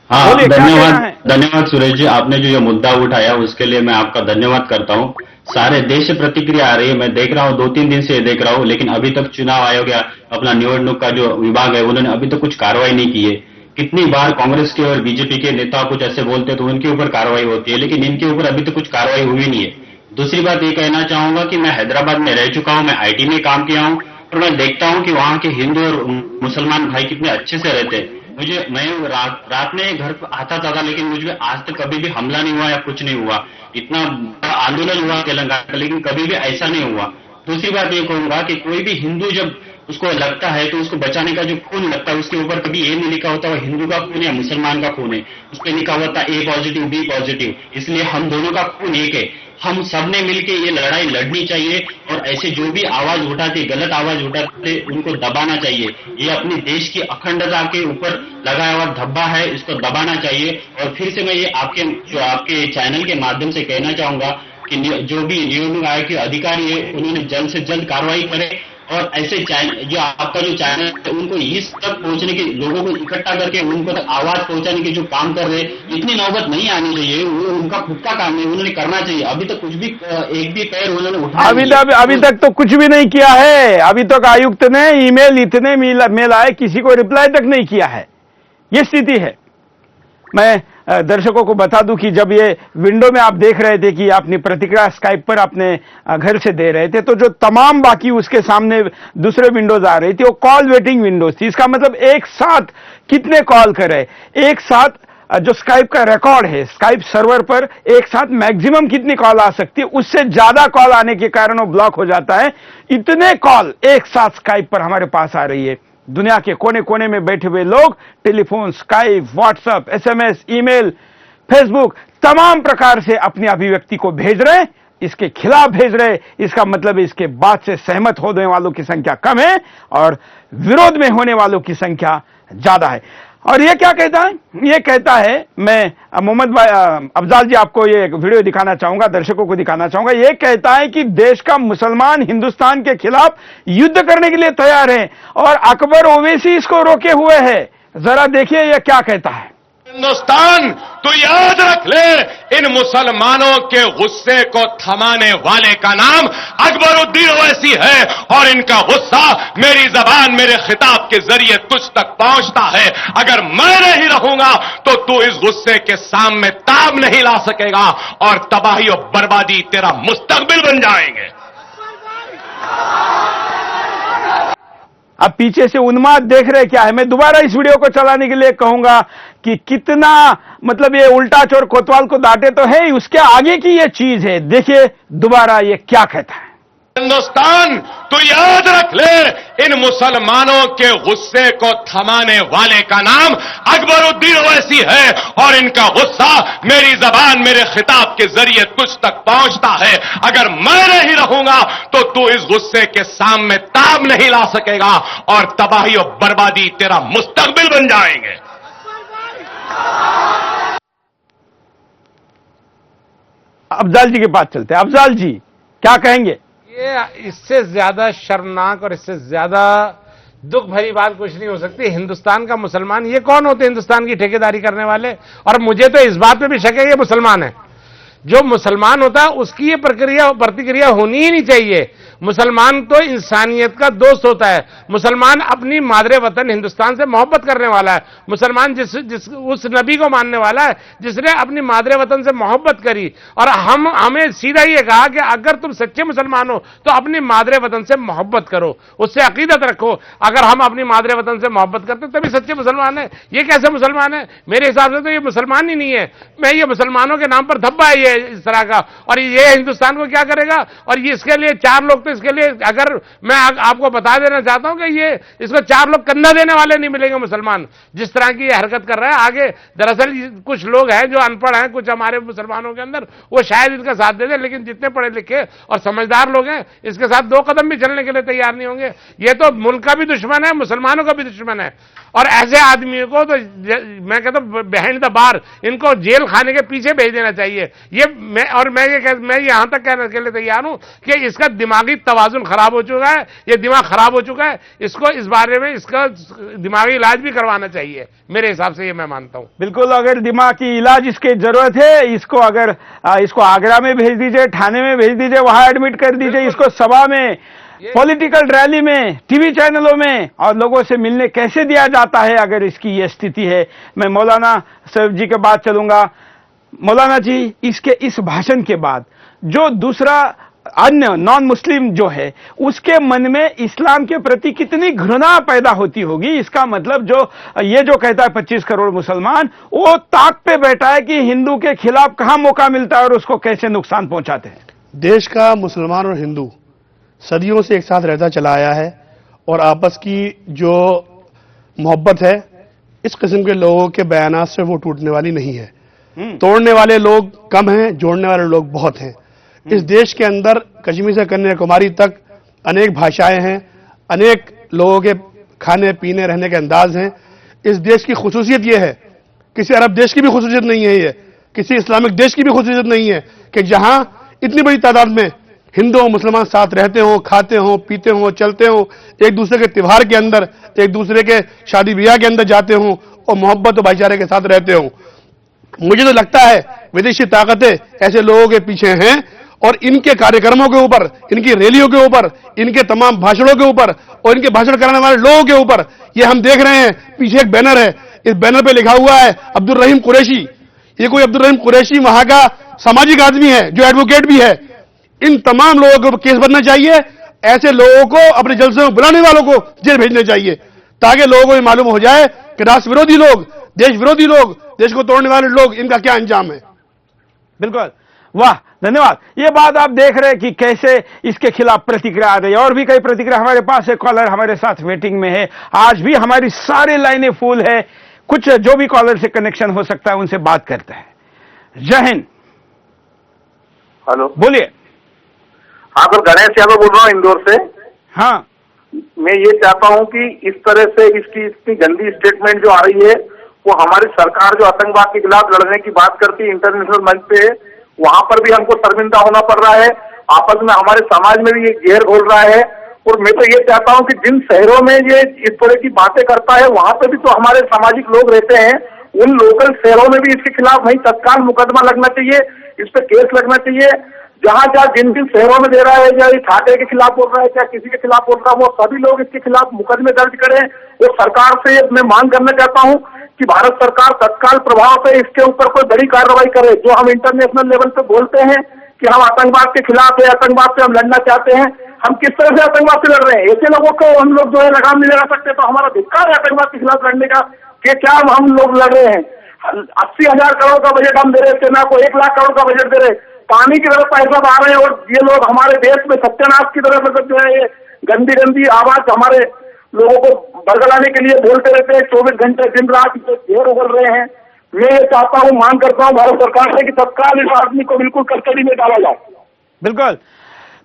हाँ, धन्यवाद सुरेश जी, आपने जो ये मुद्दा उठाया उसके लिए मैं आपका धन्यवाद करता हूँ। सारे देश से प्रतिक्रिया आ रही है, मैं देख रहा हूँ, 2-3 दिन से देख रहा हूँ, लेकिन अभी तक चुनाव आयोग या अपना निवडणूक का जो विभाग है उन्होंने अभी तक कुछ कार्रवाई नहीं की है। कितनी बार कांग्रेस के और बीजेपी के नेता कुछ ऐसे बोलते हैं तो उनके ऊपर कार्रवाई होती है, लेकिन इनके ऊपर अभी तक कुछ कार्रवाई हुई नहीं है। दूसरी बात ये कहना चाहूंगा कि मैं हैदराबाद में रह चुका हूँ, मैं आईटी में काम किया हूँ और मैं देखता हूँ कि वहाँ के हिंदू और मुसलमान भाई कितने अच्छे से रहते हैं। मैं रात में घर आता था, लेकिन मुझे आज तक कभी भी हमला नहीं हुआ या कुछ नहीं हुआ। इतना बड़ा आंदोलन हुआ तेलंगाना का, लेकिन कभी भी ऐसा नहीं हुआ। दूसरी बात ये कहूंगा कि कोई भी हिंदू जब उसको लगता है तो उसको बचाने का जो खून लगता है उसके ऊपर कभी ये नहीं लिखा होता वो हिंदू का खून या मुसलमान का खून है, उस पर लिखा होता ए पॉजिटिव बी पॉजिटिव। इसलिए हम दोनों का खून एक है, हम सबने मिलके ये लड़ाई लड़नी चाहिए और ऐसे जो भी आवाज उठाते, गलत आवाज उठाते, उनको दबाना चाहिए। ये अपने देश की अखंडता के ऊपर लगाया हुआ धब्बा है, इसको दबाना चाहिए। और फिर से मैं ये आपके चैनल के माध्यम से कहना चाहूंगा कि जो भी निवडणूक आयोग के अधिकारी है उन्होंने जल्द से जल्द कार्रवाई करे और ऐसे जो आपका जो चैनल है उनको इस तक पहुंचने के, लोगों को इकट्ठा करके उनको तक आवाज पहुंचाने के जो काम कर रहे हैं, इतनी नौबत नहीं आनी चाहिए। वो उनका खुद का काम है, उन्होंने करना चाहिए। अभी तक कुछ भी एक भी पैर उन्होंने उठाया अभी तक तो कुछ भी नहीं किया है। अभी तक आयुक्त ने ईमेल इतने मेल आए, किसी को रिप्लाई तक नहीं किया है। ये स्थिति है। मैं दर्शकों को बता दूं कि जब ये विंडो में आप देख रहे थे कि अपनी प्रतिक्रिया स्काइप पर अपने घर से दे रहे थे, तो जो तमाम बाकी उसके सामने दूसरे विंडोज आ रही थी वो कॉल वेटिंग विंडोज थी। इसका मतलब एक साथ कितने कॉल करे, एक साथ जो स्काइप का रिकॉर्ड है, स्काइप सर्वर पर एक साथ मैक्सिमम कितनी कॉल आ सकती है, उससे ज्यादा कॉल आने के कारण वो ब्लॉक हो जाता है। इतने कॉल एक साथ स्काइप पर हमारे पास आ रही है। दुनिया के कोने कोने में बैठे हुए लोग telephone, Skype, WhatsApp, SMS, email, Facebook तमाम प्रकार से अपनी अभिव्यक्ति को भेज रहे हैं, इसके खिलाफ भेज रहे। इसका मतलब इसके बात से सहमत होने वालों की संख्या कम है और विरोध में होने वालों की संख्या ज्यादा है। और ये क्या कहता है? ये कहता है, मैं मोहम्मद भाई अफजाल जी आपको ये वीडियो दिखाना चाहूंगा, दर्शकों को दिखाना चाहूंगा। ये कहता है कि देश का मुसलमान हिंदुस्तान के खिलाफ युद्ध करने के लिए तैयार है और अकबर ओवैसी इसको रोके हुए है। जरा देखिए ये क्या कहता है। हिंदुस्तान, तो याद रख ले, इन मुसलमानों के गुस्से को थमाने वाले का नाम अकबरुद्दीन ओवैसी है और इनका गुस्सा मेरी जबान, मेरे खिताब के जरिए तुझ तक पहुंचता है। अगर मैं नहीं रहूंगा तो तू इस गुस्से के सामने ताब नहीं ला सकेगा और तबाही और बर्बादी तेरा मुस्तकबिल बन जाएंगे। अब पीछे से उन्माद देख रहे क्या है? मैं दोबारा इस वीडियो को चलाने के लिए कहूंगा कि कितना मतलब ये उल्टा चोर कोतवाल को डांटे तो है, उसके आगे की ये चीज है। देखिए दोबारा ये क्या कहता है। हिंदुस्तान, तो याद रख ले, इन मुसलमानों के गुस्से को थमाने वाले का नाम अकबरुद्दीन ओवैसी है और इनका गुस्सा मेरी जबान, मेरे खिताब के जरिए तुझ तक पहुंचता है। अगर मैं नहीं रहूंगा तो तू इस गुस्से के सामने ताब नहीं ला सकेगा और तबाही और बर्बादी तेरा मुस्तकबिल बन जाएंगे। अफजाल जी के पास चलते हैं। अफजाल जी क्या कहेंगे? ये इससे ज्यादा शर्मनाक और इससे ज्यादा दुख भरी बात कुछ नहीं हो सकती। हिंदुस्तान का मुसलमान, ये कौन होते हैं हिंदुस्तान की ठेकेदारी करने वाले? और मुझे तो इस बात पे भी शक है ये मुसलमान है। जो मुसलमान होता है उसकी ये प्रतिक्रिया होनी ही नहीं चाहिए। मुसलमान तो इंसानियत का दोस्त होता है। मुसलमान अपनी मादरे वतन हिंदुस्तान से मोहब्बत करने वाला है। मुसलमान उस नबी को मानने वाला है जिसने अपनी मादरे वतन से मोहब्बत करी। और हमें सीधा ये कहा कि अगर तुम सच्चे मुसलमान हो तो अपनी मादरे वतन से मोहब्बत करो, उससे अकीदत रखो। अगर हम अपनी मादरे वतन से मोहब्बत करते तभी सच्चे मुसलमान है। ये कैसे मुसलमान है? मेरे हिसाब से तो ये मुसलमान ही नहीं है। मैं ये मुसलमानों के नाम पर धब्बा है ये इस तरह का, और ये हिंदुस्तान को क्या करेगा? और ये इसके लिए 4 लोग तो इसके लिए, अगर मैं आपको बता देना चाहता हूं कि ये इसको 4 लोग कंधा देने वाले नहीं मिलेंगे मुसलमान, जिस तरह की ये हरकत कर रहा है आगे। दरअसल कुछ लोग हैं जो अनपढ़ हैं, कुछ हमारे मुसलमानों के अंदर, वो शायद इसका साथ दे दें, लेकिन जितने पढ़े लिखे और समझदार लोग हैं इसके साथ 2 कदम भी चलने के लिए तैयार नहीं होंगे। ये तो मुल्क का भी दुश्मन है, मुसलमानों का भी दुश्मन है। और ऐसे आदमियों को तो मैं कहता हूं बिहाइंड द बार, इनको जेल खाने के पीछे भेज देना चाहिए। ये मैं यहां तक कहने के लिए तैयार हूं कि इसका दिमागी तवाजुन खराब हो चुका है, ये दिमाग खराब हो चुका है। इसको इस बारे में इसका दिमागी इलाज भी करवाना चाहिए, मेरे हिसाब से ये मैं मानता हूं। बिल्कुल, अगर दिमागी इलाज इसकी जरूरत है, इसको आगरा में भेज दीजिए, ठाणे में भेज दीजिए, वहां एडमिट कर दीजिए, इसको सभा में, पॉलिटिकल रैली में, टीवी चैनलों में और लोगों से मिलने कैसे दिया जाता है अगर इसकी ये स्थिति है। मैं मौलाना साहब जी के बाद चलूंगा। मौलाना जी, इसके इस भाषण के बाद जो दूसरा अन्य नॉन मुस्लिम जो है उसके मन में इस्लाम के प्रति कितनी घृणा पैदा होती होगी। इसका मतलब जो कहता है 25 करोड़ मुसलमान, वो ताक पे बैठा है कि हिंदू के खिलाफ कहां मौका मिलता है और उसको कैसे नुकसान पहुंचाते हैं। देश का मुसलमान और हिंदू सदियों से एक साथ रहता चला आया है और आपस की जो मोहब्बत है इस किस्म के लोगों के बयानात से वो टूटने वाली नहीं है। तोड़ने वाले लोग कम हैं, जोड़ने वाले लोग बहुत हैं। इस देश के अंदर कश्मीर से कन्याकुमारी तक अनेक भाषाएं हैं, अनेक लोगों के खाने पीने रहने के अंदाज हैं। इस देश की खुसूसियत यह है, किसी अरब देश की भी खुसूसियत नहीं है, ये किसी इस्लामिक देश की भी खुसूसियत नहीं है कि जहां इतनी बड़ी तादाद में हिंदू और मुसलमान साथ रहते हों, खाते हों, पीते हों, चलते हों, एक दूसरे के त्योहार के अंदर, एक दूसरे के शादी ब्याह के अंदर जाते हों और मोहब्बत और भाईचारे के साथ रहते हों। मुझे तो लगता है विदेशी ताकतें ऐसे लोगों के पीछे हैं और इनके कार्यक्रमों के ऊपर, इनकी रैलियों के ऊपर, इनके तमाम भाषणों के ऊपर और इनके भाषण कराने वाले लोगों के ऊपर, ये हम देख रहे हैं पीछे एक बैनर है, इस बैनर पे लिखा हुआ है अब्दुल रहीम कुरैशी। ये कोई अब्दुल रहीम कुरैशी वहां का सामाजिक आदमी है जो एडवोकेट भी है। इन तमाम लोगों को केस बनना चाहिए, ऐसे लोगों को, अपने जलसे में बुलाने वालों को जेल भेजने चाहिए ताकि लोगों को ये मालूम हो जाए कि राष्ट्र विरोधी लोग, देश विरोधी लोग, देश को तोड़ने वाले लोग, इनका क्या अंजाम है। बिल्कुल, वाह, धन्यवाद। ये बात आप देख रहे हैं कि कैसे इसके खिलाफ प्रतिक्रिया आ रही है और भी कई प्रतिक्रिया। हमारे पास एक कॉलर हमारे साथ वेटिंग में है। आज भी हमारी सारी लाइनें फुल है। कुछ जो भी कॉलर से कनेक्शन हो सकता है उनसे बात करते हैं। जय हिंद। हेलो, बोलिए। हाँ सर, गणेश यादव बोल रहा हूँ इंदौर से। हाँ, मैं ये चाहता हूँ कि इस तरह से इसकी इतनी गंदी स्टेटमेंट जो आ रही है, वो हमारी सरकार जो आतंकवाद के खिलाफ लड़ने की बात करती है इंटरनेशनल मंच पे, वहां पर भी हमको शर्मिंदा होना पड़ रहा है। आपस में हमारे समाज में भी ये घेर घोल रहा है। और मैं तो ये चाहता हूँ कि जिन शहरों में ये इस तरह की बातें करता है वहां पे भी तो हमारे सामाजिक लोग रहते हैं, उन लोकल शहरों में भी इसके खिलाफ वही तत्काल मुकदमा लगना चाहिए, इस पर केस लगना चाहिए। जहां जहां जिन जिन शहरों में दे रहा है, या ठाकरे के खिलाफ बोल रहा है, क्या किसी के खिलाफ बोल रहा है, वो सभी लोग इसके खिलाफ मुकदमे दर्ज करें। वो सरकार से मैं मांग करना चाहता हूं कि भारत सरकार तत्काल प्रभाव से इसके ऊपर कोई बड़ी कार्रवाई करे। जो हम इंटरनेशनल लेवल पे बोलते हैं कि हम आतंकवाद के खिलाफ है, आतंकवाद से हम लड़ना चाहते हैं, हम किस तरह से आतंकवाद से लड़ रहे हैं? ऐसे लोगों को हम लोग जो है लगाम नहीं लगा सकते, तो हमारा धिक्कार है आतंकवाद के खिलाफ लड़ने का कि क्या हम लोग लड़ रहे हैं। 80,000 करोड़ का बजट हम दे रहे, सेना को 1 लाख करोड़ का बजट दे रहे, पानी की तरफ पैसा आ रहे हैं और ये लोग हमारे देश में सत्यानाश की तरफ मतलब जो है ये गंदी गंदी आवाज हमारे लोगों को बरगलाने के लिए बोलते रहते हैं। 24 घंटे दिन रात घेर उगल रहे हैं। मैं ये चाहता हूँ, मांग करता हूँ भारत सरकार से कि तत्काल इस आदमी को बिल्कुल कस्टडी में डाला जाए। बिल्कुल,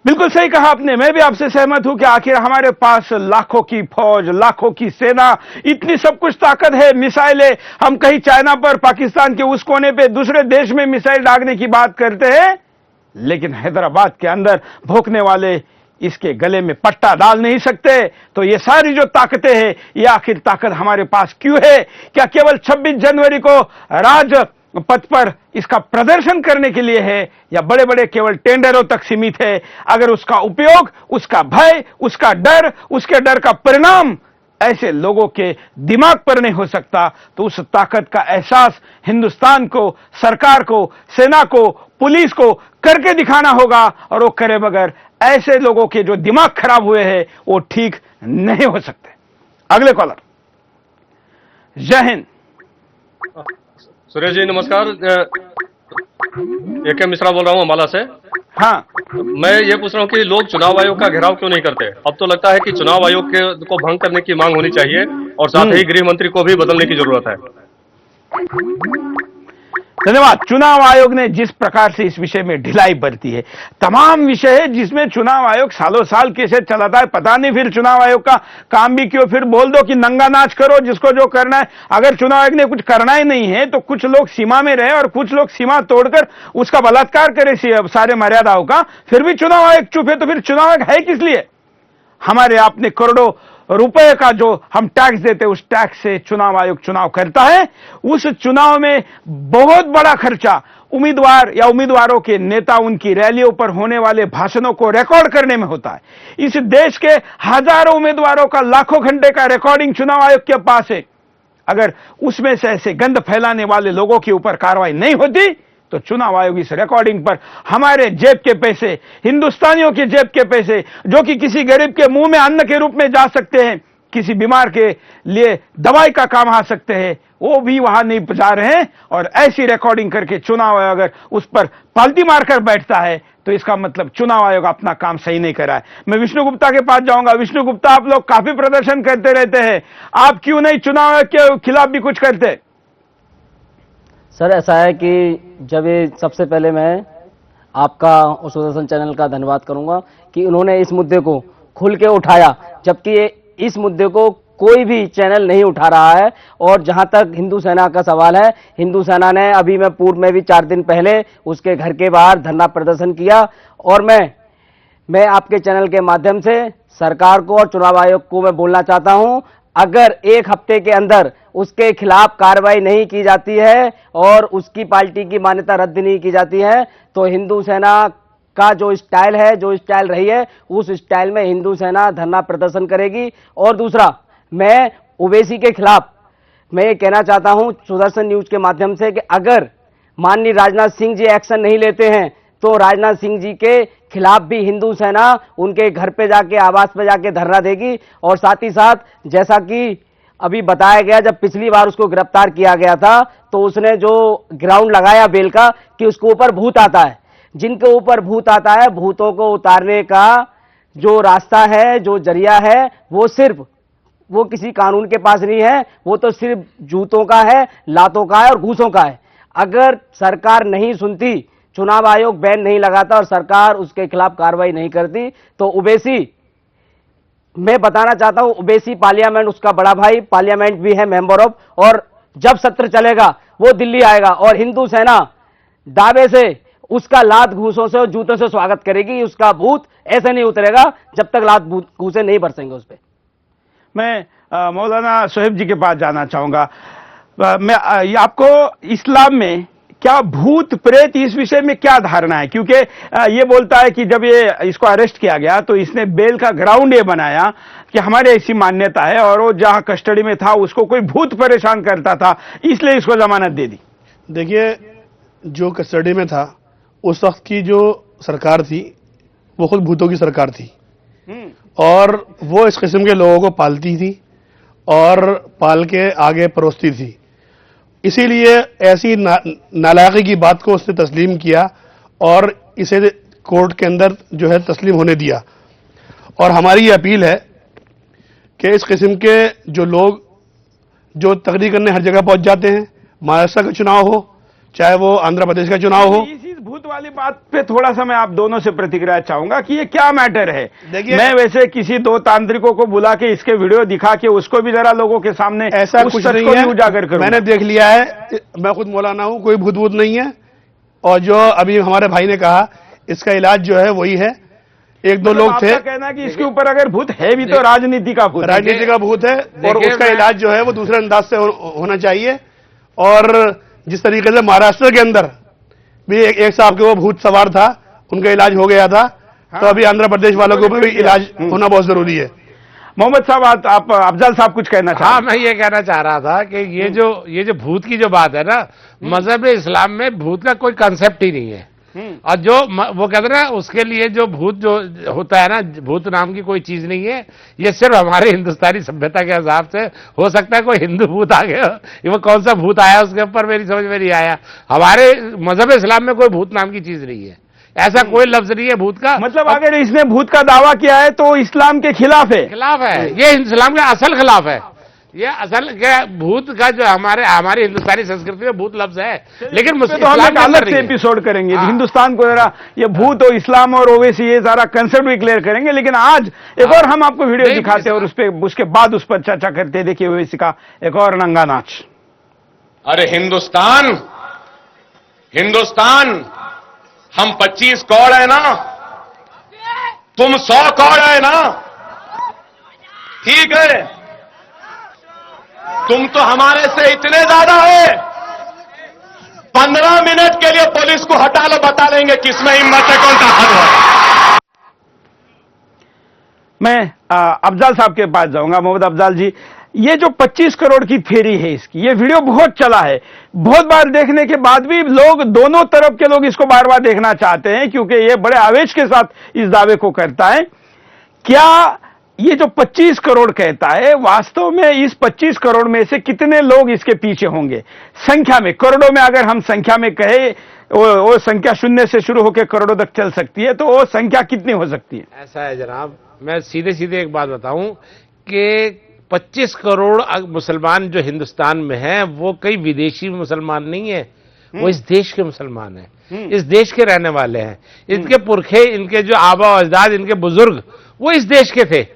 बिल्कुल सही कहा आपने। मैं भी आपसे सहमत हूं कि आखिर हमारे पास लाखों की फौज, लाखों की सेना, इतनी सब कुछ ताकत है, मिसाइलें। हम कहीं चाइना पर, पाकिस्तान के उस कोने पे दूसरे देश में मिसाइल दागने की बात करते हैं, लेकिन हैदराबाद के अंदर भोंकने वाले इसके गले में पट्टा डाल नहीं सकते। तो ये सारी जो ताकतें हैं, ये आखिर ताकत हमारे पास क्यों है? क्या केवल 26 जनवरी को पथ पर इसका प्रदर्शन करने के लिए है या बड़े बड़े केवल टेंडरों तक सीमित है? अगर उसका उपयोग, उसका भय, उसका डर, उसके डर का परिणाम ऐसे लोगों के दिमाग पर नहीं हो सकता, तो उस ताकत का एहसास हिंदुस्तान को, सरकार को, सेना को, पुलिस को करके दिखाना होगा। और वो करे बगैर ऐसे लोगों के जो दिमाग खराब हुए हैं वो ठीक नहीं हो सकते। अगले कॉलर। जय हिंद। सुरेश जी नमस्कार। ए के मिश्रा बोल रहा हूँ अम्बाला से। हाँ, मैं ये पूछ रहा हूँ कि लोग चुनाव आयोग का घेराव क्यों नहीं करते? अब तो लगता है कि चुनाव आयोग को भंग करने की मांग होनी चाहिए और साथ ही गृह मंत्री को भी बदलने की जरूरत है। धन्यवाद। चुनाव आयोग ने जिस प्रकार से इस विषय में ढिलाई बरती है, तमाम विषय है जिसमें चुनाव आयोग सालों साल कैसे चलाता है पता नहीं। फिर चुनाव आयोग का काम भी क्यों? फिर बोल दो कि नंगा नाच करो, जिसको जो करना है। अगर चुनाव आयोग ने कुछ करना ही नहीं है तो कुछ लोग सीमा में रहे और कुछ लोग सीमा तोड़कर उसका बलात्कार करे सारे मर्यादाओं का, फिर भी चुनाव आयोग चुप है। तो फिर चुनाव आयोग है किस लिए? हमारे आपने करोड़ों रुपए का जो हम टैक्स देते हैं उस टैक्स से चुनाव आयोग चुनाव करता है। उस चुनाव में बहुत बड़ा खर्चा उम्मीदवार या उम्मीदवारों के नेता उनकी रैलियों पर होने वाले भाषणों को रिकॉर्ड करने में होता है। इस देश के हजारों उम्मीदवारों का लाखों घंटे का रिकॉर्डिंग चुनाव आयोग के पास है। अगर उसमें से ऐसे गंद फैलाने वाले लोगों के ऊपर कार्रवाई नहीं होती तो चुनाव आयोग इस रिकॉर्डिंग पर हमारे जेब के पैसे, हिंदुस्तानियों के जेब के पैसे, जो कि किसी गरीब के मुंह में अन्न के रूप में जा सकते हैं, किसी बीमार के लिए दवाई का काम आ सकते हैं, वो भी वहां नहीं जा रहे हैं। और ऐसी रिकॉर्डिंग करके चुनाव आयोग अगर उस पर पाल्टी मारकर बैठता है तो इसका मतलब चुनाव आयोग अपना काम सही नहीं कर रहा है। मैं विष्णु गुप्ता के पास जाऊंगा। विष्णु गुप्ता, आप लोग काफी प्रदर्शन करते रहते हैं, आप क्यों नहीं चुनाव आयोग के खिलाफ भी कुछ करते? सर ऐसा है कि जब ये सबसे पहले मैं आपका और सुदर्शन चैनल का धन्यवाद करूंगा कि उन्होंने इस मुद्दे को खुल के उठाया, जबकि इस मुद्दे को कोई भी चैनल नहीं उठा रहा है। और जहां तक हिंदू सेना का सवाल है, हिंदू सेना ने अभी मैं पूर्व में भी 4 दिन पहले उसके घर के बाहर धरना प्रदर्शन किया। और मैं आपके चैनल के माध्यम से सरकार को और चुनाव आयोग को मैं बोलना चाहता हूं, अगर 1 हफ्ते के अंदर उसके खिलाफ कार्रवाई नहीं की जाती है और उसकी पार्टी की मान्यता रद्द नहीं की जाती है तो हिंदू सेना का जो स्टाइल है, जो स्टाइल रही है, उस स्टाइल में हिंदू सेना धरना प्रदर्शन करेगी। और दूसरा, मैं ओवैसी के खिलाफ मैं ये कहना चाहता हूं सुदर्शन न्यूज के माध्यम से कि अगर माननीय राजनाथ सिंह जी एक्शन नहीं लेते हैं तो राजनाथ सिंह जी के खिलाफ भी हिंदू सेना उनके घर पे जाके, आवास पे जाके धरना देगी। और साथ ही साथ जैसा कि अभी बताया गया, जब पिछली बार उसको गिरफ्तार किया गया था तो उसने जो ग्राउंड लगाया बेल का कि उसके ऊपर भूत आता है, जिनके ऊपर भूत आता है, भूतों को उतारने का जो रास्ता है, जो जरिया है, वो किसी कानून के पास नहीं है, वो तो सिर्फ जूतों का है, लातों का है और घूसों का है। अगर सरकार नहीं सुनती, चुनाव आयोग बैन नहीं लगाता और सरकार उसके खिलाफ कार्रवाई नहीं करती तो ओवैसी, मैं बताना चाहता हूं, ओवैसी पार्लियामेंट उसका बड़ा भाई, पार्लियामेंट भी है मेंबर ऑफ, और जब सत्र चलेगा वो दिल्ली आएगा और हिंदू सेना दावे से उसका लात घूसों से और जूतों से स्वागत करेगी। उसका भूत ऐसे नहीं उतरेगा जब तक लात घूसे नहीं बरसेंगे उस पर। मैं मौलाना सोहेब जी के पास जाना चाहूंगा। मैं आपको इस्लाम में क्या भूत प्रेत, इस विषय में क्या धारणा है? क्योंकि ये बोलता है कि जब ये इसको अरेस्ट किया गया तो इसने बेल का ग्राउंड ये बनाया कि हमारी ऐसी मान्यता है और वो जहां कस्टडी में था उसको कोई भूत परेशान करता था, इसलिए इसको जमानत दे दी। देखिए, जो कस्टडी में था उस वक्त की जो सरकार थी वो खुद भूतों की सरकार थी और वो इस किस्म के लोगों को पालती थी और पाल के आगे परोसती थी। इसीलिए ऐसी नालायकी की बात को उसने तस्लीम किया और इसे कोर्ट के अंदर जो है तस्लीम होने दिया। और हमारी ये अपील है कि इस किस्म के जो लोग जो तकरीर करने हर जगह पहुंच जाते हैं, महाराष्ट्र का चुनाव हो चाहे वो आंध्र प्रदेश का चुनाव हो, इसी भूत वाली बात पे थोड़ा सा मैं आप दोनों से प्रतिक्रिया चाहूंगा कि ये क्या मैटर है। मैं वैसे किसी 2 तांत्रिकों को बुला के इसके वीडियो दिखा के उसको भी जरा लोगों के सामने ऐसा कुछ नहीं है, उजागर करूं। मैंने देख लिया है, मैं खुद मौलाना हूं, कोई भूत भूत नहीं है। और जो अभी हमारे भाई ने कहा इसका इलाज जो है वही है। 1-2 लोग थे, कहना कि इसके ऊपर अगर भूत है भी तो राजनीति का भूत, राजनीति का भूत है और उसका इलाज जो है वो दूसरे अंदाज से होना चाहिए। और जिस तरीके से महाराष्ट्र के अंदर भी एक साहब के वो भूत सवार था, उनका इलाज हो गया था, तो अभी आंध्र प्रदेश वालों के ऊपर भी इलाज होना बहुत जरूरी है। मोहम्मद साहब, आप अफजल साहब कुछ कहना चाह? हाँ, मैं ये कहना चाह रहा था कि ये जो भूत की जो बात है ना, मजहब इस्लाम में भूत का कोई कंसेप्ट ही नहीं है। और जो वो कहते हैं ना, उसके लिए जो भूत जो होता है ना, भूत नाम की कोई चीज नहीं है। ये सिर्फ हमारे हिंदुस्तानी सभ्यता के हिसाब से हो सकता है कोई हिंदू भूत आ गया, वो कौन सा भूत आया उसके ऊपर मेरी समझ में नहीं आया। हमारे मजहब इस्लाम में कोई भूत नाम की चीज नहीं है, ऐसा कोई लफ्ज नहीं है भूत का। मतलब अगर इसने भूत का दावा किया है तो इस्लाम के खिलाफ है। खिलाफ है, ये इस्लाम के असल खिलाफ है। ये असल क्या भूत का जो हमारी हिंदुस्तानी संस्कृति में भूत लफ्ज है, लेकिन तो हम एक अलग से एपिसोड करेंगे हिंदुस्तान को, जरा ये भूत और इस्लाम और ओवैसी ये सारा कंसेप्ट भी क्लियर करेंगे। लेकिन आज एक और हम आपको वीडियो दिखाते हैं और उसके बाद उस पर चर्चा करते हैं। देखिए ओवैसी का एक और नंगा नाच। अरे हिंदुस्तान हम 25 करोड़ है ना, तुम 100 करोड़ है ना, ठीक है, तुम तो हमारे से इतने ज्यादा है। 15 मिनट के लिए पुलिस को हटा लो, बता देंगे किसमें हिम्मत है, कौन ताकत है। मैं अफजल साहब के पास जाऊंगा। मोहम्मद अफजल जी, ये जो 25 करोड़ की फेरी है इसकी, ये वीडियो बहुत चला है, बहुत बार देखने के बाद भी लोग, दोनों तरफ के लोग इसको बार बार देखना चाहते हैं क्योंकि ये बड़े आवेश के साथ इस दावे को करता है। क्या ये जो 25 करोड़ कहता है, वास्तव में इस 25 करोड़ में से कितने लोग इसके पीछे होंगे? संख्या में, करोड़ों में अगर हम संख्या में कहें, वो संख्या शून्य से शुरू होकर करोड़ों तक चल सकती है, तो वो संख्या कितनी हो सकती है? ऐसा है जनाब, मैं सीधे सीधे एक बात बताऊं कि 25 करोड़ मुसलमान जो हिंदुस्तान में हैं, वो कई विदेशी मुसलमान नहीं है, वो इस देश के मुसलमान हैं, इस देश के रहने वाले हैं। इनके पुरखे, इनके जो आबा अजदाद, इनके बुजुर्ग वो इस देश के थे।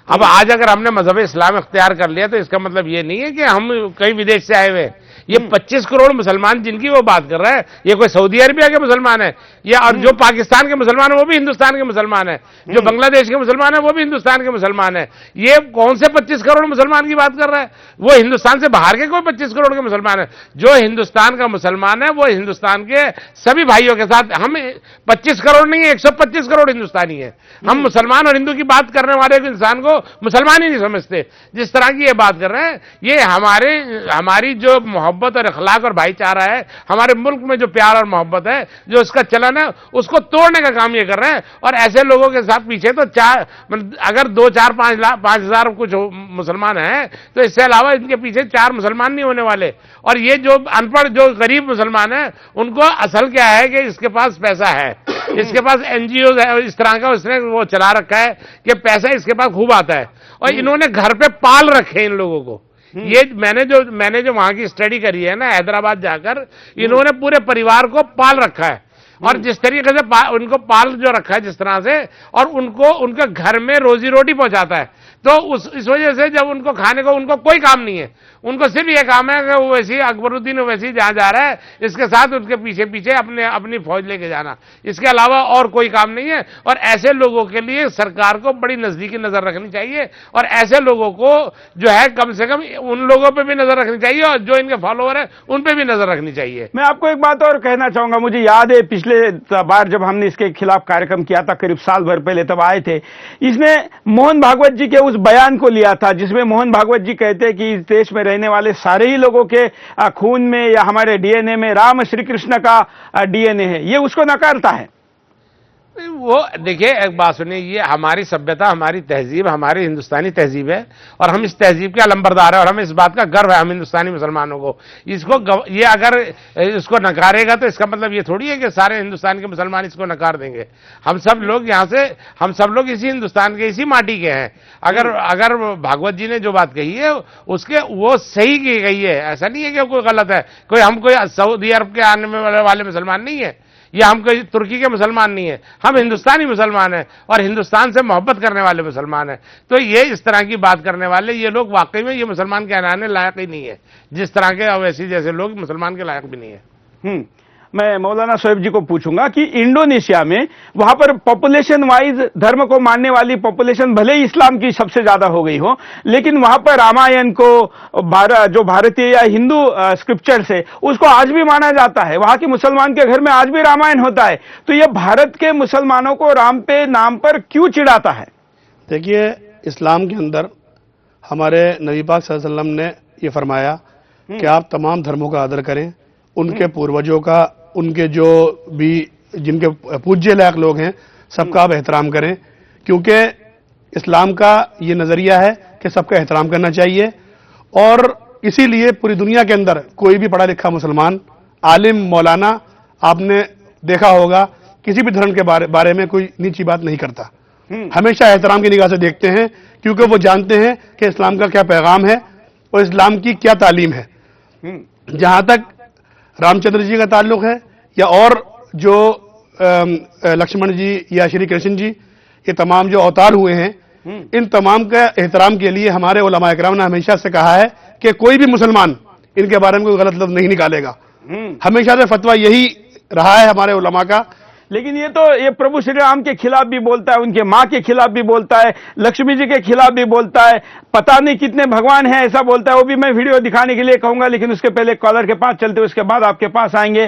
अब आज अगर हमने मजहब इस्लाम इख्तियार कर लिया तो इसका मतलब ये नहीं है कि हम कई विदेश से आए हुए। ये 25 करोड़ मुसलमान जिनकी वो बात कर रहा है, ये कोई सऊदी अरबिया के मुसलमान है, या और जो पाकिस्तान के मुसलमान है वो भी हिंदुस्तान के मुसलमान है, जो बांग्लादेश के मुसलमान है वो भी हिंदुस्तान के मुसलमान है। ये कौन से 25 करोड़ मुसलमान की बात कर रहा है? वो हिंदुस्तान से बाहर के कोई 25 करोड़ के मुसलमान है। जो हिंदुस्तान का मुसलमान है वो हिंदुस्तान के सभी भाइयों के साथ, हम 25 करोड़ नहीं है, 125 करोड़ हिंदुस्तानी है। हम मुसलमान और हिंदू की बात करने वाले इंसान को मुसलमान ही नहीं समझते। जिस तरह की ये बात कर रहे हैं, ये हमारी जो मोहब्बत और अखलाक और भाईचारा है, हमारे मुल्क में जो प्यार और मोहब्बत है, जो इसका चलन है, उसको तोड़ने का काम ये कर रहे हैं। और ऐसे लोगों के साथ पीछे तो अगर 2, 4, 5 हजार कुछ मुसलमान हैं, तो इससे अलावा इनके पीछे 4 मुसलमान नहीं होने वाले। और ये जो अनपढ़, जो गरीब मुसलमान है, उनको असल क्या है कि इसके पास पैसा है, इसके पास एनजीओ है, इस तरह का उसने वो चला रखा है कि पैसा इसके पास खूब आता है, और इन्होंने घर पे पाल रखे इन लोगों को। ये मैंने जो वहां की स्टडी करी है ना, हैदराबाद जाकर, इन्होंने पूरे परिवार को पाल रखा है। और जिस तरीके से उनको पाल जो रखा है जिस तरह से, और उनको उनके घर में रोजी रोटी पहुंचाता है, तो इस वजह से जब उनको खाने को, उनको कोई काम नहीं है, उनको सिर्फ ये काम है कि वो वैसी अकबरुद्दीन वैसी जहां जा रहा है, इसके साथ उनके पीछे पीछे अपनी फौज लेके जाना, इसके अलावा और कोई काम नहीं है। और ऐसे लोगों के लिए सरकार को बड़ी नजदीकी नजर रखनी चाहिए, और ऐसे लोगों को जो है कम से कम उन लोगों पर भी नजर रखनी चाहिए, और जो इनके फॉलोअर है उन पर भी नजर रखनी चाहिए। मैं आपको एक बात और कहना चाहूंगा, मुझे याद है पिछले बार जब हमने इसके खिलाफ कार्यक्रम किया था, करीब साल भर पहले, तब आए थे, इसमें मोहन भागवत जी के उस बयान को लिया था जिसमें मोहन भागवत जी कहते हैं कि इस देश में रहने वाले सारे ही लोगों के खून में या हमारे डीएनए में राम श्री कृष्ण का डीएनए है, ये उसको नकारता है। वो देखिए, एक बात सुनिए, ये हमारी सभ्यता, हमारी तहजीब, हमारी हिंदुस्तानी तहजीब है, और हम इस तहजीब के अलंबरदार है, और हमें इस बात का गर्व है हम हिंदुस्तानी मुसलमानों को। ये अगर इसको नकारेगा तो इसका मतलब ये थोड़ी है कि सारे हिंदुस्तान के मुसलमान इसको नकार देंगे। हम सब लोग यहाँ से, हम सब लोग इसी हिंदुस्तान के, इसी माटी के हैं। अगर भागवत जी ने जो बात कही है उसके वो सही की गई है, ऐसा नहीं है कि कोई गलत है। हम कोई सऊदी अरब के आने वाले मुसलमान नहीं है, या हम कोई तुर्की के मुसलमान नहीं है, हम हिंदुस्तानी मुसलमान हैं, और हिंदुस्तान से मोहब्बत करने वाले मुसलमान हैं। तो ये इस तरह की बात करने वाले ये लोग वाकई में ये मुसलमान कहलाने लायक ही नहीं है, जिस तरह के अवैसी जैसे लोग मुसलमान के लायक भी नहीं है। मैं मौलाना शोएब जी को पूछूंगा कि इंडोनेशिया में वहां पर पॉपुलेशन वाइज धर्म को मानने वाली पॉपुलेशन भले ही इस्लाम की सबसे ज्यादा हो गई हो, लेकिन वहां पर रामायण को जो भारतीय या हिंदू स्क्रिप्चर्स है उसको आज भी माना जाता है। वहां के मुसलमान के घर में आज भी रामायण होता है। तो यह भारत के मुसलमानों को राम पे नाम पर क्यों चिढ़ाता है? देखिए, इस्लाम के अंदर हमारे नबी पाक सल्लल्लाहु अलैहि वसल्लम ने ये फरमाया कि आप तमाम धर्मों का आदर करें, उनके पूर्वजों का, उनके जो भी जिनके पूज्य लायक लोग हैं सबका आप एहतराम करें, क्योंकि इस्लाम का ये नजरिया है कि सबका एहतराम करना चाहिए। और इसीलिए पूरी दुनिया के अंदर कोई भी पढ़ा लिखा मुसलमान, आलिम, मौलाना, आपने देखा होगा किसी भी धर्म के बारे में कोई नीची बात नहीं करता, हमेशा एहतराम की निगाह से देखते हैं, क्योंकि वो जानते हैं कि इस्लाम का क्या पैगाम है और इस्लाम की क्या तालीम है। जहां तक रामचंद्र जी का ताल्लुक है या और जो लक्ष्मण जी या श्री कृष्ण जी, ये तमाम जो अवतार हुए हैं, इन तमाम का एहतराम के लिए हमारे उलमा इकराम ने हमेशा से कहा है कि कोई भी मुसलमान इनके बारे में कोई गलत लफ्ज नहीं निकालेगा। हमेशा से फतवा यही रहा है हमारे उलमा का। लेकिन ये प्रभु श्री राम के खिलाफ भी बोलता है, उनके माँ के खिलाफ भी बोलता है, लक्ष्मी जी के खिलाफ भी बोलता है, पता नहीं कितने भगवान हैं ऐसा बोलता है। वो भी मैं वीडियो दिखाने के लिए कहूंगा, लेकिन उसके पहले कॉलर के पास चलते, उसके बाद आपके पास आएंगे।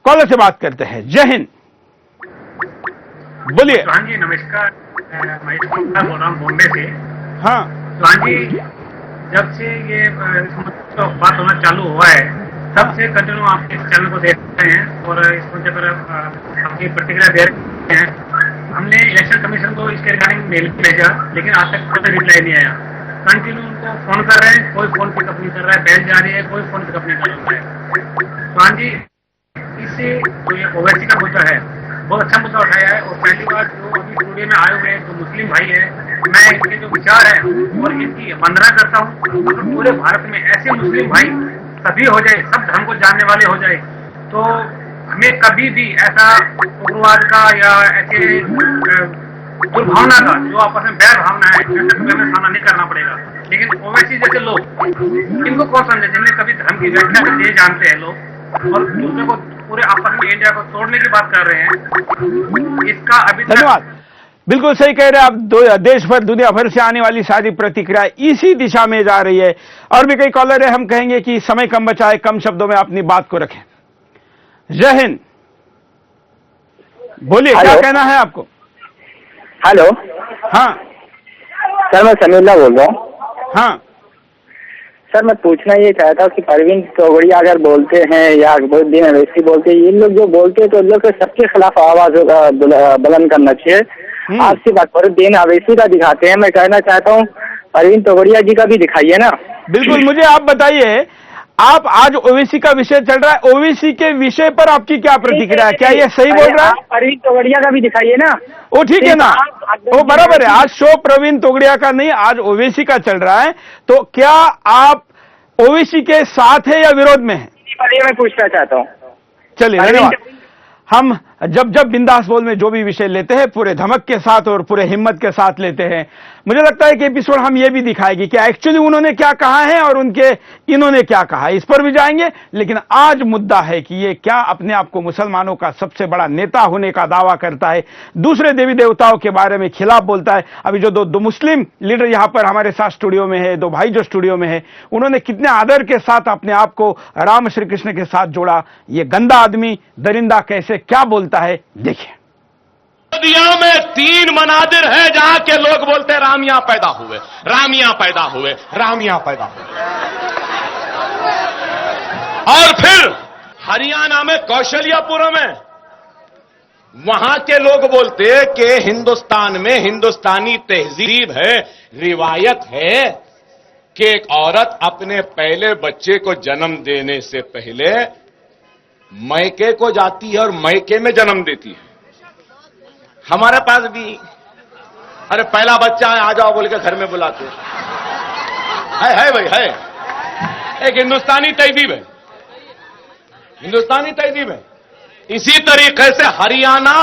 कॉलर से बात करते हैं। जय हिंद, बोलिए। हाँ जी, नमस्कार। मैं बोल रहा हूँ बॉम्बे से। हाँ हाँ जी, जब से ये बात होना चालू हुआ है तब से कंटिन्यू आपके चैनल को देख रहे हैं और इस मुद्दे पर अपनी प्रतिक्रिया दे रहे हैं। हमने इलेक्शन कमीशन को इसके रिगार्डिंग मेल भेजा, लेकिन आज तक कोई रिप्लाई नहीं आया। कंटिन्यू उनको फोन कर रहे हैं, कोई फोन पिकअप नहीं कर रहा है, बेल जा रही है, कोई फोन पिकअप नहीं कर रहा है। तो हाँ जी, इससे जो ये ओवैसी का मुद्दा है बहुत अच्छा मुद्दा उठाया है। और पहली बार जो अभी स्टूडियो में आए हुए जो मुस्लिम भाई है, मैं इनके जो विचार है और इनकी वंदना करता हूँ। अगर पूरे भारत में ऐसे मुस्लिम भाई सभी हो जाए, सब धर्म को जानने वाले हो जाए, तो हमें कभी भी ऐसा उग्रवाद का या ऐसे दुर्भावना का जो आपस में बैर भावना है, ऐसे कभी हमें सामना नहीं करना पड़ेगा। लेकिन ओवैसी जैसे लोग, इनको कौन समझे, जिनमें कभी धर्म की व्याख्या करके ये जानते हैं लोग और दूसरे को पूरे आपस में इंडिया को तोड़ने की बात कर रहे हैं। इसका अभी धन्यवाद। बिल्कुल सही कह रहे हैं आप। देश भर, दुनिया भर से आने वाली सारी प्रतिक्रिया इसी दिशा में जा रही है। और भी कई कॉलर है, हम कहेंगे कि समय कम बचा है, कम शब्दों में अपनी बात को रखें। जय हिंद, बोलिए, क्या कहना है आपको? हेलो। हाँ सर, मैं समीला बोल रहा हूँ। हाँ सर, मैं पूछना ये चाहता हूँ कि परवीन तोगड़िया अगर बोलते हैं या अकबरुद्दीन अवैसी बोलते हैं, इन लोग जो बोलते हैं तो इन लोग सबके खिलाफ आवाज बुलंद करना चाहिए। आप सिर्फ अकबरुद्दीन अवैसी का दिखाते हैं, मैं कहना चाहता हूँ परवीन तोगड़िया जी का भी दिखाइए ना। बिल्कुल। मुझे आप बताइए, आप आज ओवैसी का विषय चल रहा है, ओवैसी के विषय पर आपकी क्या प्रतिक्रिया है? क्या ये सही बोल रहा है? परवीन तोगड़िया का भी दिखाइए ना। वो ठीक है ना, वो बराबर है। आज शो प्रवीण तोगड़िया का नहीं, आज ओवैसी का चल रहा है। तो क्या आप ओवैसी के साथ है या विरोध में है? मैं पूछना चाहता हूँ। चलिए, धन्यवाद। हम जब बिंदास बोल में जो भी विषय लेते हैं पूरे धमक के साथ और पूरे हिम्मत के साथ लेते हैं। मुझे लगता है कि एपिसोड हम ये भी दिखाएगी कि एक्चुअली उन्होंने क्या कहा है और इन्होंने क्या कहा है, इस पर भी जाएंगे। लेकिन आज मुद्दा है कि ये क्या अपने आप को मुसलमानों का सबसे बड़ा नेता होने का दावा करता है, दूसरे देवी देवताओं के बारे में खिलाफ बोलता है। अभी जो दो मुस्लिम लीडर यहां पर हमारे साथ स्टूडियो में है, दो भाई जो स्टूडियो में है, उन्होंने कितने आदर के साथ अपने आप को राम श्री कृष्ण के साथ जोड़ा। ये गंदा आदमी, दरिंदा कैसे क्या बोलता है, देखिए। अयोध्या में 3 मनादिर है जहां के लोग बोलते हैं रामिया पैदा हुए, रामिया पैदा हुए, रामिया पैदा हुए। और फिर हरियाणा में कौशल्यापुरम है, वहां के लोग बोलते हैं कि हिंदुस्तान में हिंदुस्तानी तहजीब है, रिवायत है कि एक औरत अपने पहले बच्चे को जन्म देने से पहले मैके को जाती है और मैके में जन्म देती है। हमारे पास भी अरे पहला बच्चा है, आ जाओ बोल के घर में बुलाते है भाई, है एक हिंदुस्तानी तहजीब है, हिंदुस्तानी तहजीब है। इसी तरीके से हरियाणा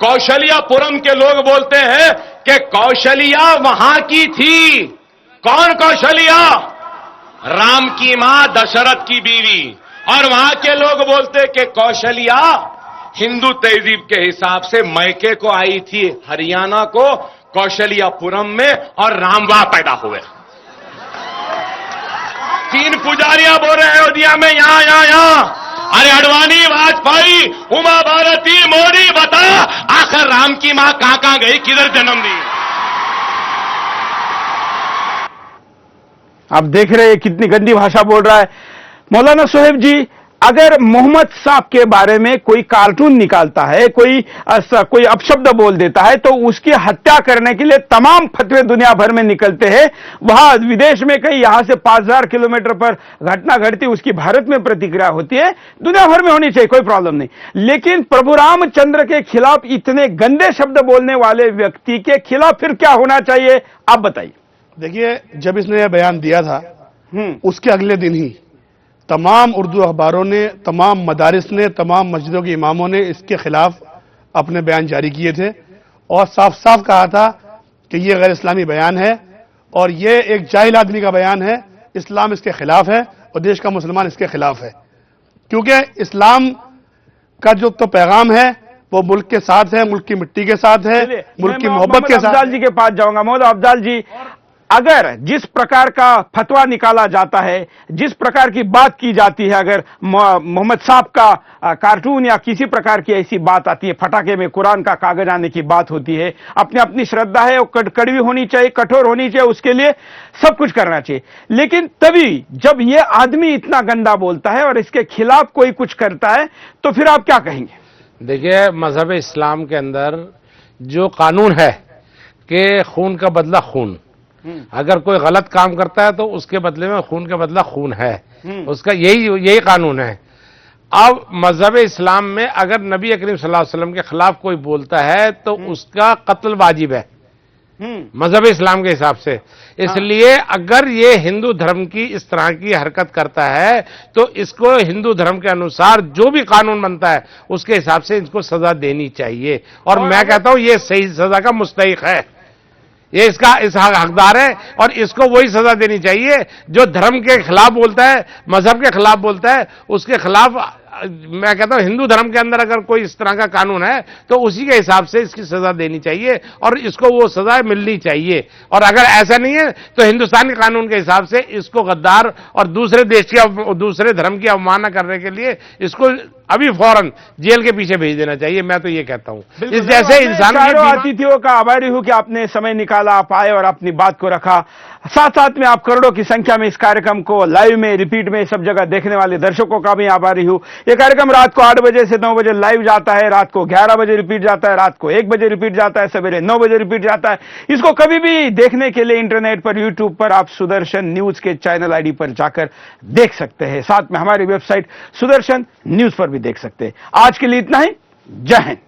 कौशल्यापुरम के लोग बोलते हैं कि कौशल्या वहां की थी। कौन कौशल्या? राम की मां, दशरथ की बीवी। और वहां के लोग बोलते कि कौशल्या हिंदू तहजीब के हिसाब से मैके को आई थी हरियाणा को, कौशलियापुरम में, और रामवा पैदा हुए। 3 पुजारियां बोल रहे हैं अयोध्या में, यहां। अरे अडवाणी, वाजपेयी, उमा भारती, मोदी, बता आखिर राम की मां कहां गई, किधर जन्म दी? आप देख रहे हैं कितनी गंदी भाषा बोल रहा है मौलाना सोहेब जी। अगर मोहम्मद साहब के बारे में कोई कार्टून निकालता है, कोई अपशब्द बोल देता है, तो उसकी हत्या करने के लिए तमाम फतवे दुनिया भर में निकलते हैं। वहां विदेश में कहीं यहां से 5000 किलोमीटर पर घटना घटती, उसकी भारत में प्रतिक्रिया होती है। दुनिया भर में होनी चाहिए, कोई प्रॉब्लम नहीं। लेकिन प्रभु रामचंद्र के खिलाफ इतने गंदे शब्द बोलने वाले व्यक्ति के खिलाफ फिर क्या होना चाहिए, आप बताइए। देखिए, जब इसने यह बयान दिया था उसके अगले दिन ही तमाम उर्दू अखबारों ने, तमाम मदारिस ने, तमाम मस्जिदों के इमामों ने इसके खिलाफ अपने बयान जारी किए थे और साफ साफ कहा था कि यह गैर इस्लामी बयान है और यह एक जाहिल आदमी का बयान है। इस्लाम इसके खिलाफ है और देश का मुसलमान इसके खिलाफ है, क्योंकि इस्लाम का जो तो पैगाम है वो मुल्क के साथ है, मुल्क की मिट्टी के साथ है, मुल्क की मोहब्बत के साथ। अफजाल जी के पास जाऊंगा। मोहम्मद अफजाल जी, अगर जिस प्रकार का फतवा निकाला जाता है, जिस प्रकार की बात की जाती है, अगर मोहम्मद साहब का कार्टून या किसी प्रकार की ऐसी बात आती है, फटाके में कुरान का कागज आने की बात होती है, अपनी अपनी श्रद्धा है, वो कड़वी होनी चाहिए, कठोर होनी चाहिए, उसके लिए सब कुछ करना चाहिए। लेकिन तभी जब ये आदमी इतना गंदा बोलता है और इसके खिलाफ कोई कुछ करता है, तो फिर आप क्या कहेंगे? देखिए, मजहब इस्लाम के अंदर जो कानून है कि खून का बदला खून, अगर कोई गलत काम करता है तो उसके बदले में खून का बदला खून है, उसका यही कानून है। अब मजहब इस्लाम में अगर नबी करीम सल्लल्लाहु अलैहि वसल्लम के खिलाफ कोई बोलता है तो उसका कत्ल वाजिब है मजहब इस्लाम के हिसाब से। इसलिए अगर ये हिंदू धर्म की इस तरह की हरकत करता है तो इसको हिंदू धर्म के अनुसार जो भी कानून बनता है उसके हिसाब से इसको सजा देनी चाहिए। और मैं कहता हूं ये सही सजा का मुस्तहिक है, ये इसका हकदार है और इसको वही सजा देनी चाहिए जो धर्म के खिलाफ बोलता है, मजहब के खिलाफ बोलता है। उसके खिलाफ मैं कहता हूं हिंदू धर्म के अंदर अगर कोई इस तरह का कानून है तो उसी के हिसाब से इसकी सजा देनी चाहिए और इसको वो सजा मिलनी चाहिए। और अगर ऐसा नहीं है तो हिंदुस्तान के कानून के हिसाब से इसको गद्दार और दूसरे देश की, दूसरे धर्म की अवमानना करने के लिए इसको अभी फौरन जेल के पीछे भेज देना चाहिए। मैं तो ये कहता हूं। इस जैसे इंसान अतिथियों का आभारी हूं कि आपने समय निकाला, आप आए और अपनी बात को रखा। साथ साथ में आप करोड़ों की संख्या में इस कार्यक्रम को लाइव में, रिपीट में, सब जगह देखने वाले दर्शकों का भी आभारी हूं। यह कार्यक्रम रात को 8 बजे से 9 बजे लाइव जाता है, रात को 11 बजे रिपीट जाता है, रात को 1 बजे रिपीट जाता है, सवेरे 9 बजे रिपीट जाता है। इसको कभी भी देखने के लिए इंटरनेट पर, यूट्यूब पर आप सुदर्शन न्यूज के चैनल आईडी पर जाकर देख सकते हैं। साथ में हमारी वेबसाइट सुदर्शन न्यूज पर भी देख सकते हैं। आज के लिए इतना ही। जय हिंद।